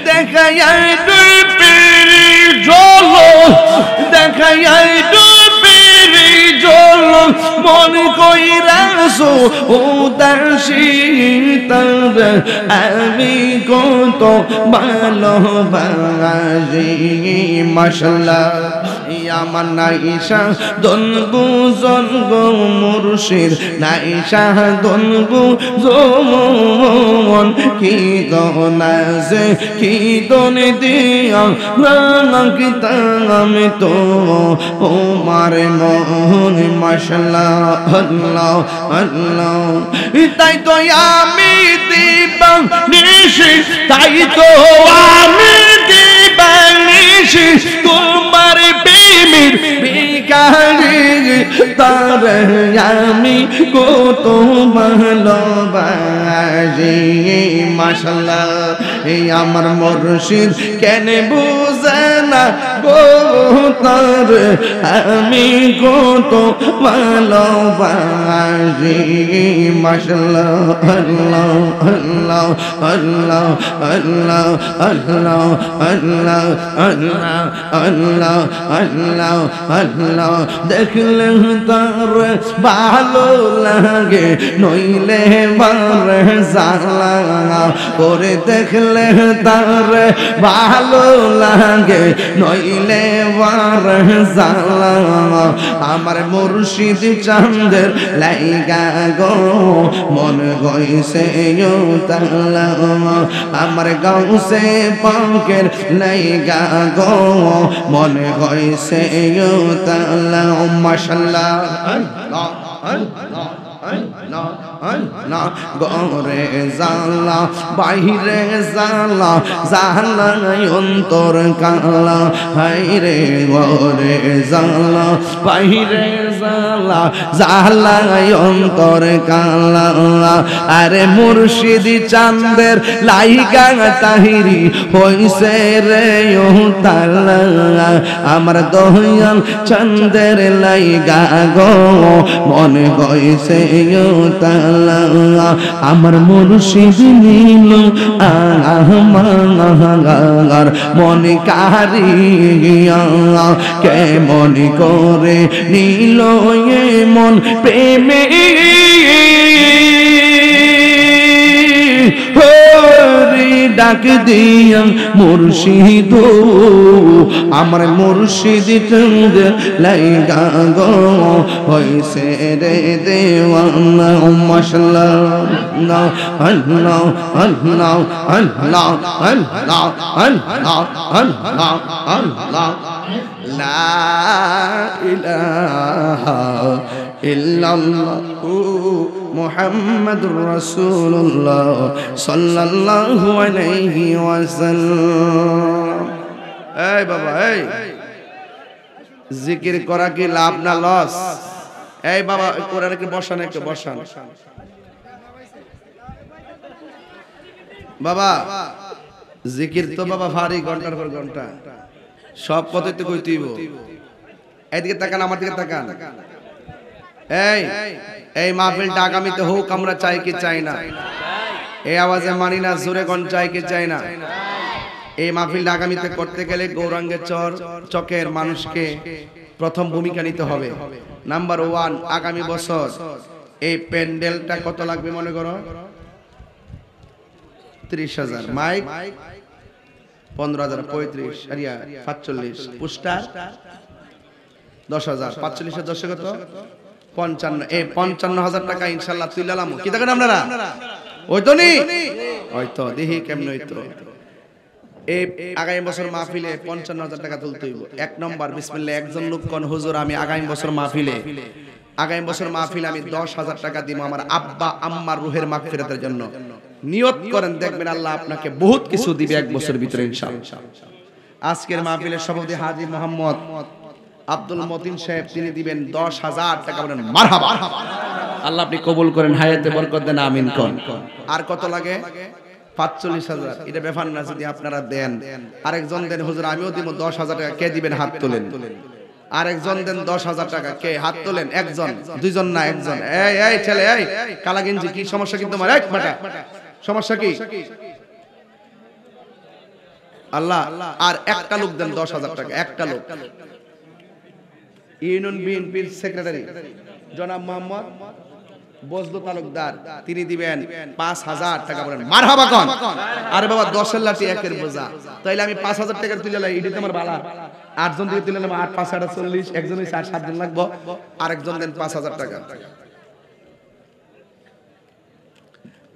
দেখায় দুই জলো দেখায় ডুবের জল মন কইরাছো উদাসী তার আমি কত ভালোবাসি মাশাআল্লাহ আমার নাইশা দনবু জনব মুর্শিদ নাইশা দনবু জমন কি দনাজে কি দনে দিয়া রাঙিতা আমি তো ও মারে মন মাশাআল্লাহ আল্লাহ আল্লাহ তাই তো আমি দিবাং নিশি তাই তো আমি দিবাং নিশি তোমার প্রেমের ভিখারি তার আমি কত ভালোবাসি মাশাআল্লাহ এই আমার মুর্শিদ কেন বুঝে না গো তার আমি কত ভালোবাসি মাশাআল্লাহ আল্লাহ আল্লাহ আল্লাহ আল্লাহ আল্লাহ আল্লাহ আল্লাহ আল্লাহ আল্লাহ আল্লাহ দেখলে তার ভালো লাগে নইলে মারে জালা করে দেখলে তার ভালো লাগে নইলে মারে জালা আমার মুর্শিদ চাঁদের লাইগা গো মন গইছে তালা আমার গাউসে পাকের লাইগা গো মন গইছে তালা মাশাআল্লাহ আল্লাহ আল্লাহ আল্লাহ আল্লাহ গরে জালা বাইরে জালা জালা অন্তর কালা হাইরে গরে জালা বাইরে জালা জালা অন্তর কালা আরে মুর্শিদ চাঁদের লাইগা তাহিরি হইছে রে ও তালা আমার দয়াল চাঁদের লাইগা গো মন গইছে তালা আমার মুর্শিদ নীল আমার মন কারিয়া কেমন করে নীল মন প্রেমে ডাক দিয়া মুর্শিদ আমার মুর্শিদ চন্দ লাইগা গো হইছে রে দেওয়ানা মাশাআল্লাহ আল্লাহ আল্লাহ আল্লাহ আল্লাহ আল্লাহ আল্লাহ আল্লাহ লা ইলাহা ইল্লাল্লাহু মুহাম্মাদুর রাসূলুল্লাহ সাল্লাল্লাহু আলাইহি ওয়াসাল্লাম। এই বাবা এই জিকির করা কি লাভ না লস? এই বাবা কোরআনে কি বসান একটু বসান বাবা। জিকির তো বাবা ভারী ঘন্টার পর ঘন্টা সব কথাই তো কইতেইব। এইদিকে তাকান আমার দিকে তাকান। এই এই মাহফিলটা আগামীতে হোক আমরা চাই কি চাই না? এই আওয়াজে মানি না জোরে কোন চাই কি চাই না? এই মাহফিলটা আগামীতে করতে গেলে গৌরাঙ্গের চকের মানুষকে প্রথম ভূমিকা নিতে হবে। নাম্বার 1 আগামী বছর এই প্যান্ডেলটা কত লাগবে মনে করো? 30,000 মাইক 15,000 35 আরিয়া 45 পোস্টার 10,000 45 এর 10 কত 55 এই 55,000 টাকা ইনশাআল্লাহ তুইলালাম। কি দেখেন আপনারা? ওই তো নি ওই তো দেখি কেমন হইতো। এই আগামী বছর মাহফিলে 55,000 টাকা তুলতে হইব। এক নম্বর বিসমিল্লাহ একজন লোক কোন হুজুর আমি আগামী বছর মাহফিলে আমি 10,000 টাকা দিব আমার আব্বা আম্মার রুহের মাগফিরাতের জন্য। নিয়ত করেন, দেখবেন আল্লাহ আপনাকে বহুত কিছু দিবে এক বছরের ভিতরে ইনশাআল্লাহ। আজকের মাহফিলের সভাপতি হাজী মোহাম্মদ আব্দুল মতিন সাহেব তিনি দিবেন 10,000 টাকা। বলেন মারহাবা। আল্লাহ আপনি কবুল করেন, হায়াতে বরকত দেন, আমিন কোন। আর কত লাগে? 45,000। এটা ব্যাপার না, যদি আপনারা দেন। আরেকজন দেন হুজুর আমিও দিব 10,000 টাকা। কে দিবেন? হাত তোলেন। আরেকজন দেন 10,000 টাকা। কে? হাত তোলেন। একজন, দুইজন না একজন। এই এই ছেলে এই কালা গেঞ্জি কি সমস্যা কি তোমার? এক বেটা সমস্যা কি? আল্লাহ আর একটা লোক দেন 10,000 টাকা। একটা লোক ইউনিয়ন বিএনপির সেক্রেটারি জনাব মোহাম্মদ বজলু তালুকদার, তিনি দিবেন 5,000 টাকা। বলেন মারহাবা কোন। আরে বাবা 10-এর লাঠি 1-এর বোঝা, তাইলে আমি 5,000 টাকা তুলে লাই, এটাতে আমার বালা। 8 জন দিয়ে তুলে নিলাম, 8 5 40, একজনই 7 জন লাগবে, আরেকজন দেন 5,000 টাকা।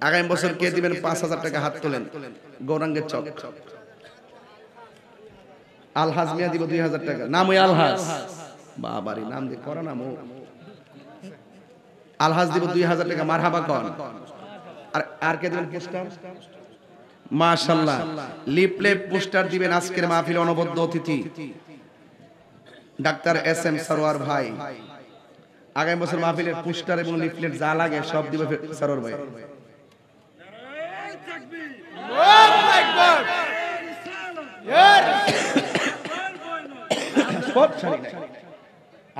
আগামী বছর কে দিবেন 5,000 টাকা? হাত তোলেন। গৌরাঙ্গের চক আলহাজ মিয়া দিব 2,000 টাকা। নাম ওই আলহাজ, বাবারি নাম দিয়ে করা নাম ও আলহাজ দিব 2,000 টাকা। মারহাবা কোন। আর কে দিবেন পোস্টার? মাশাআল্লাহ, লিফলেট পোস্টার দিবেন আজকের মাহফিল অনবদ্য অতিথি ডাক্তার SM সরওয়ার ভাই। আগামী বছর মাহফিলের পোস্টার এবং লিফলেট যা লাগে সব দিবে সরওয়ার ভাই।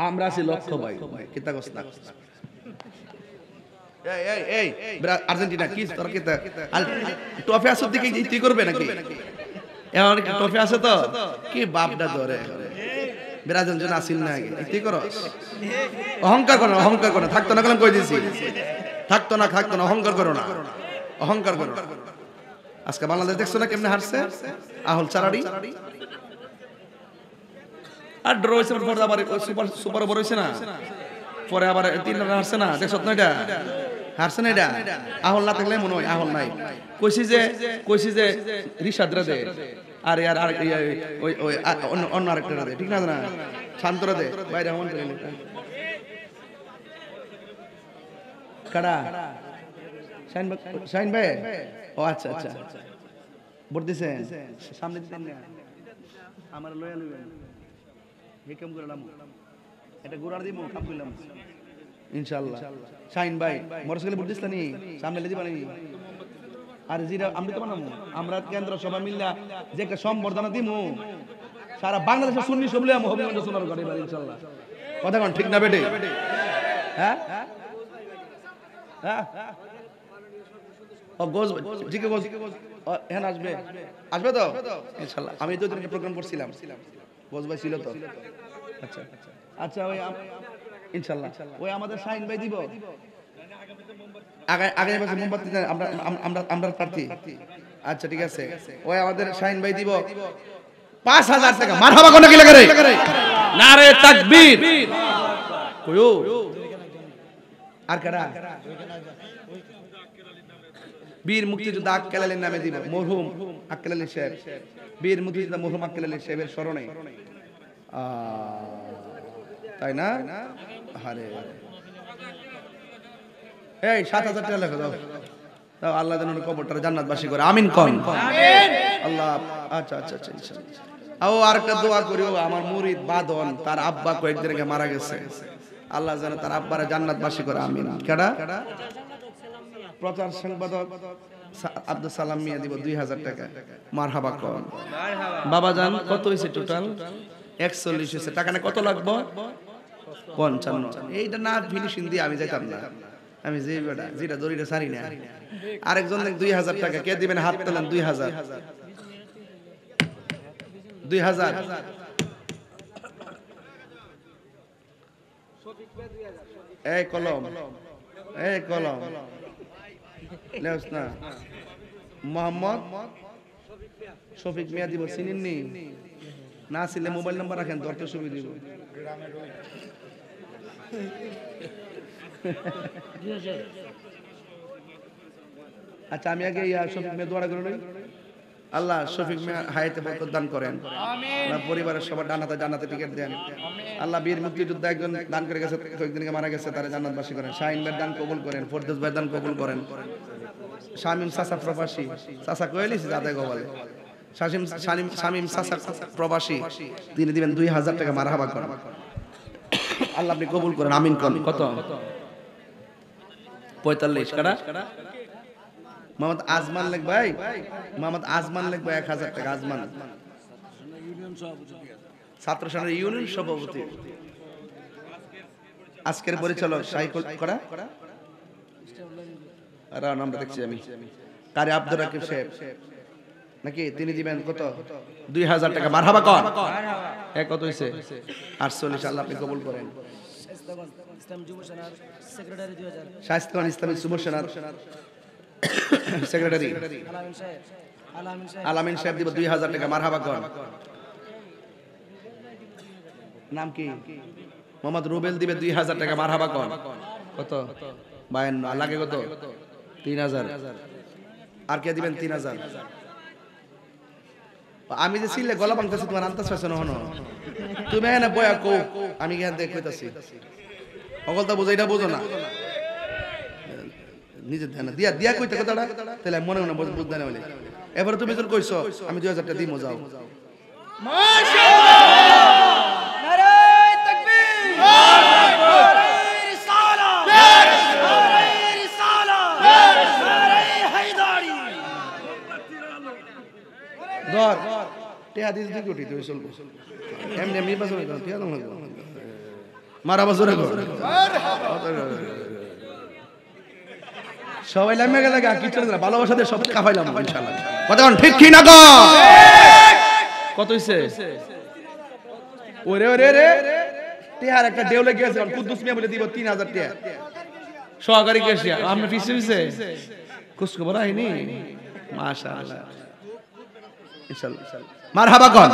আমরা আছি লক্ষ্য ভাই, কিতাগস না এই আর্জেন্টিনা কি তোর কিতা ট্রফি আছে দিকে তুই করবে নাকি? এমন কি ট্রফি আছে তো কি বাপটা ধরে ব্রাজিল জন আসিল না আগে তুই করো। অহংকার করো, অহংকার করো। থাকতো না কলম কই দিছি, থাকতো না অহংকার করো না, অহংকার করো। আজকে বাংলাদেশ দেখছো না কেমনে হারছে? আহল চারাড়ি আর ড্র হইছে, পরে আবার সুপার ওভার হইছে না, পরে আবার 3 রান হারছে না। দেখছো না এটা হারছে না? এটা আহল না থাকলে মনে হয় আহল নাই। কইছি যে রিশাদরা দে, আর ওই অন্য আরেকটা দে, ঠিক না? না শান্তরা দে বাইরে হন কাড়া শাইন ভাই। ও আচ্ছা আচ্ছা, ভোট দিছেন সামনে দিতেন না আমার লয়া লইবেন হিকম করলাম, এটা গুড়ার দিমু কাম করলাম ইনশাআল্লাহ। শাইন ভাই মোটরসাইকেল ভোট দিছলানি সামনে লে দিবানি। আর জিরা আমরা তো বানামু, আমরা কেন্দ্র সভা মিল্লা যে একটা সম্বর্ধনা দিমু, সারা বাংলাদেশের সুন্নি সবলে আমি হবিগঞ্জ সোনার ঘরে বাড়ি ইনশাআল্লাহ। কথা কোন ঠিক না বেটে? হ্যাঁ হ্যাঁ ও গোজ জিকে গোজ হ্যাঁ আসবে তো ইনশাআল্লাহ। আমি তো দিনকে প্রোগ্রাম করছিলাম, গোজ ভাই ছিল তো। আচ্ছা আচ্ছা ওই ইনশাআল্লাহ ওই আমাদের শাইন ভাই দিব আগামী বছর মোমবাতি আমরা প্রার্থী। আচ্ছা ঠিক আছে, ওই আমাদের শাইন ভাই দিব 5,000 টাকা। মারহাবা কোন কি লাগে রে? নারে তাকবীর কইও। আর কারা? বীর মুক্তিযোদ্ধা আক্কেল আলীর নামে দিব, মরহুম আক্কেল আলী সাহেব, বীর মুক্তিযোদ্ধা মরহুম আক্কেল আলী সাহেবের স্মরণে। তাই না? আরে এই 7,000 টাকা লেখা দাও, তাও আল্লাহ যেন কবরটা জান্নাতবাসী করে। আমিন কোন। আমিন আল্লাহ। আচ্ছা আচ্ছা আচ্ছা ইনশাআল্লাহ। ও আরেকটা দোয়া করিও, আমার মুরিদ বাদন, তার আব্বা কয়েকদিন আগে মারা গেছে, আল্লাহ যেন তার আব্বারে জান্নাতবাসী করে। আমিন। কেডা? প্রচার সম্পাদক আব্দুল সালাম মিয়া দিব 2,000 টাকা। মারহাবা কোন। বাবা জান কত হইছে টোটাল? 41 হইছে। টাকা না কত লাগবে? 55। এইটা না ফিনিশিং দিয়ে আমি যাইতাম না, আমি যে বেটা যেটা দড়িটা ছাড়ি না। আরেকজন 2,000 টাকা কে দিবেন? হাত তোলেন। 2,000 এই কলম লেওস না। মোহাম্মদ শফিক মিয়া দিব, চিনেননি? না ছিলে মোবাইল নাম্বার রাখেন, ধরতে সুবিধা দিব। আচ্ছা আমি আগে শফিক মিয়া দোয়া করে লই। আল্লাহ শফিক মিয়া হায়াতে বরকত দান করেন, আমিন। পরিবারের সবার জান্নাতে টিকিট দেন। আল্লাহ বীর মুক্তিযোদ্ধা একজন দান করে গেছে, কয়েকদিন আগে মারা গেছে, তারা জান্নাতবাসী করেন। শাহিন ভাইয়ের দান কবুল করেন, ফরদৌস ভাইয়ের দান কবুল করেন। শামিম চাচা প্রবাসী, চাচা কইলিস যাতে গোবালে শামিম চাচা প্রবাসী, তিনি দিবেন 2,000 টাকা। মারহাবা করেন, আল্লাহ আপনি কবুল করেন। আমিন কোন। কত? 45 কাটা। মোহাম্মদ আজমান লেখ ভাই, মোহাম্মদ আজমান লেখ ভাই 1,000 টাকা। আজমান ছাত্র সংসদের ইউনিয়ন সভাপতি, আজকের পরিচালক শাহিক করা আমরা দেখছি আমি কারি আব্দুর রাকিব সাহেব নাকি তিনি দিবেন কত 2000 টাকা মারহাবা কর কত হইছে 48 আল্লাহ আপনি কবুল করেন
ইসলাম যুব সেনার সেক্রেটারি 2000
শায়েস্তাগঞ্জ ইসলামী যুব সেনার সেক্রেটারি আলামিন সাহেব দিব 2000 টাকা মারহাবা কর নাম কি মোহাম্মদ রুবেল দিবে 2000 টাকা মারহাবা কর কত 52 লাগে কত 3000 আর কে দিবেন 3000 আমি যে সিলে গলা ভাঙতেছি তোমার আনতাছ পারছ না হনো তুমি এনে বয়া কো আমি কেন দেখতেছি অগলতা বুঝাইটা বুঝো না নিজে ধ্যান দিয়া দিয়া কইতে কথাটা তাহলে মনে মনে বুঝ না হইলে এবারে তুমি যখন কইছো আমি 2000 টাকা দিমু যাও
মাশাআল্লাহ নারে তাকবীর নারে রিসালাত নারে রিসালাত নারে হায়দারি
ধর টিয়া দিস দি কোটি তুই চলবো এমনি এমনি পাস হইতো টিয়া দাও লাগবে মারা বছরে গো সবাই লামে গেলে কি চলে না ভালোবাসা দিয়ে সব কাফাইলাম ইনশাআল্লাহ কথা ঠিক কি না গো কত হইছে ওরে ওরে রে টিয়ার একটা দেউলে গেছে কুদ্দুস মিয়া বলে দিব 3000 টাকা সহকারী কেশিয়া আমরা ফিস হইছে কুছ খবর আইনি মাশাআল্লাহ ইনশাআল্লাহ মারহাবা কর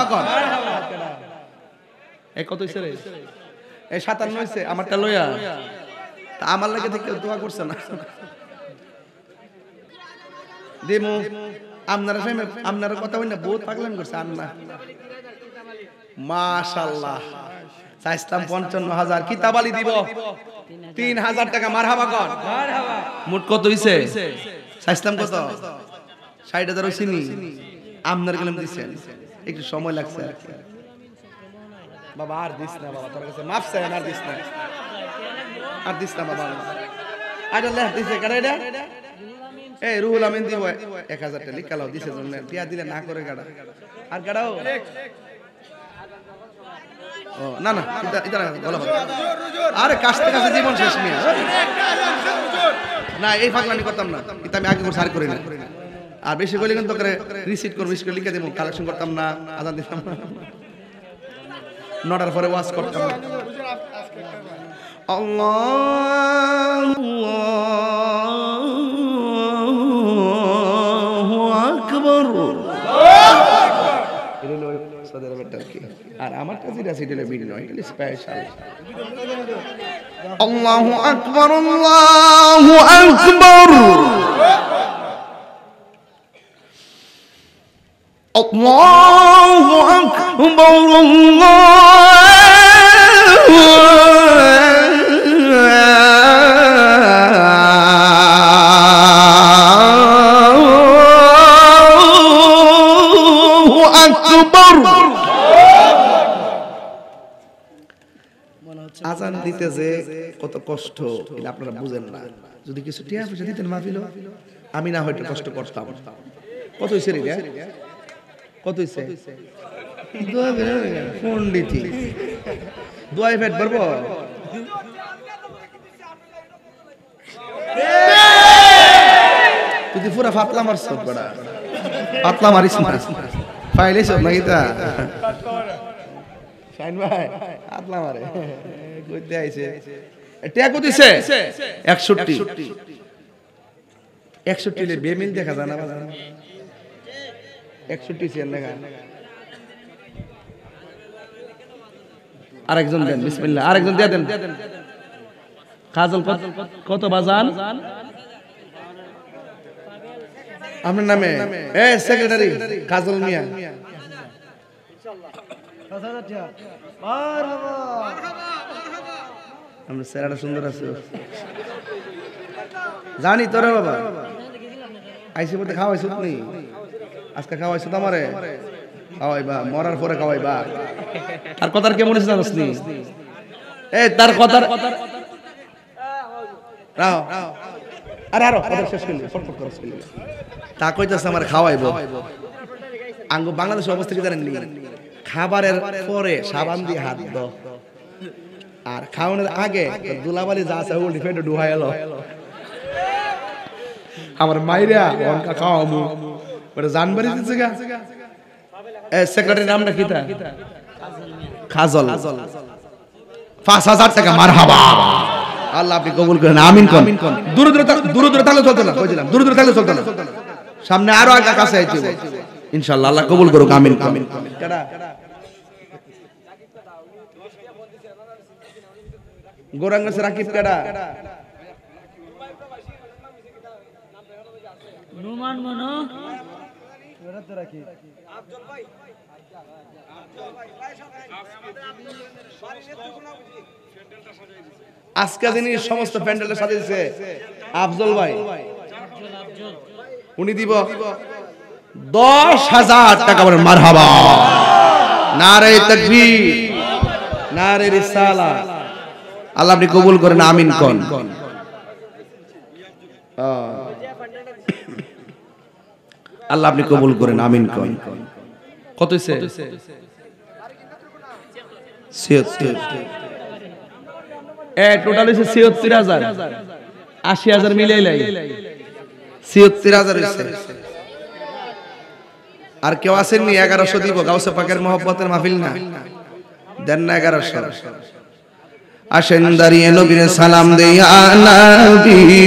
এই কত হইছে রে এই 57 হইছে আমারটা লইয়া তা আমার লাগে থেকে দোয়া করছ না দেমু আপনারা কথা হই না বহুত পাগলামি করছে আল্লাহ মাশাআল্লাহ চাইতাম 55000 কিতাব আলী দিব 3000 টাকা মারহাবা কর মারহাবা মোট কত হইছে চাইতাম কত 60000 হইছে নি আপনার গেলাম দিছেন একটু সময় লাগছে আর কি বাবা আর দিস না বাবা তোর কাছে মাফ চাই আর দিস না বাবা আরে আল্লাহ দিছে কারে এটা এই রুহুল আমিন দিব 1000 টাকা লিখালাও দিছে জন্য টিয়া দিলে না করে গাড়া আর গাড়াও ও না না এটা বলা আরে কাছতে কাছে জীবন শেষ মিয়া না এই পাগলামি করতাম না এটা আমি আগে করে সার করি না আর বেশি কইলে কিন্তু করে রিসিট করব বেশি করে লিখে দেব কালেকশন করতাম না আজান দিতাম না নটার পরে ওয়াজ করতাম না আল্লাহু আকবার সদর বেটার কি আর আমার কাছে রাসিদুল বিন নয় এটা স্পেশাল আল্লাহু আকবার আল্লাহু আকবার আল্লাহু আকবার আল্লাহু আকবার আজান দিতে যে কত কষ্ট এটা আপনারা বুঝেন না যদি কিছু টিয়া পয়সা দিতেন মাহফিল আমি না হয়তো কষ্ট করতাম কত হইছে রে কত হইছে পন্ডিতি দোয়াই ফেট পারবো তুই পুরা ফাতলা মারছ বড়া ফাতলা মারিস না পাইলেছ নাকি তা শাইন ভাই ফাতলা মারে কইতে আইছে টিয়া কত দিছে 61 61 লে বেমিল দেখা যায় না বাজার 61 চেয়ার লেখা আরেকজন দেন বিসমিল্লাহ আরেকজন দিয়ে দেন কাজল কত বাজান আপনার নামে এ সেক্রেটারি কাজল মিয়া আমরা সেরাটা সুন্দর আছে জানি তোরা বাবা আইসি বলতে খাওয়াইছ তুমি আজকে খাওয়াইছ তো আমারে খাওয়াইবা মরার পরে খাওয়াইবা আর কথার কেমন আছে জানোস নি এই তার কথার রাও আরে আরো কথা শেষ করলি ফটফট করে শেষ করলি তা কইতাছে আমার খাওয়াইবো আঙ্গ বাংলাদেশের অবস্থা কি জানেন নি খাবারের পরে সাবান দিয়ে হাত দাও আর খাওয়ানোর আগে দুলাবালি যা আছে উল্টি ফেটে ডুহাই এলো আমার মাইরা অনকা খাওয়ামু ওটা জানবারি দিচ্ছে গা সেক্রেটারির নামটা কি তা খাজল 5000 টাকা মারহাবা আল্লাহ আপনি কবুল করেন আমিন কোন দূরে দূরে তাহলে চলতে না কইছিলাম দূরে তাহলে চলতে না সামনে আরো আগে কাছে আইছে ইনশাআল্লাহ আল্লাহ কবুল করুক আমিন আমিন কেডা গোরাঙ্গস রাকিব কেডা
নুমান মনো ওরা তো রাকিব আফজল ভাই
আজকে যিনি সমস্ত প্যান্ডেলটা সাজিয়েছে আফজল ভাই উনি দিব 10,000 টাকা বলেন মারহাবা নারে তাকবীর নারে রিসালাত আল্লাহ আপনি কবুল করেন আমিন কোন আল্লাহ আপনি কবুল করেন আমিন কোন কত হইছে 76 টোটাল হইছে 76000 80000 মিলাইলাই 76000 হইছে আর কেউ আসেননি 1100 দিব গাউসে পাকের মহব্বতের মাহফিল না দেন না 1100 আসেন দাঁড়িয়ে নবীর সালাম দেয়া নবী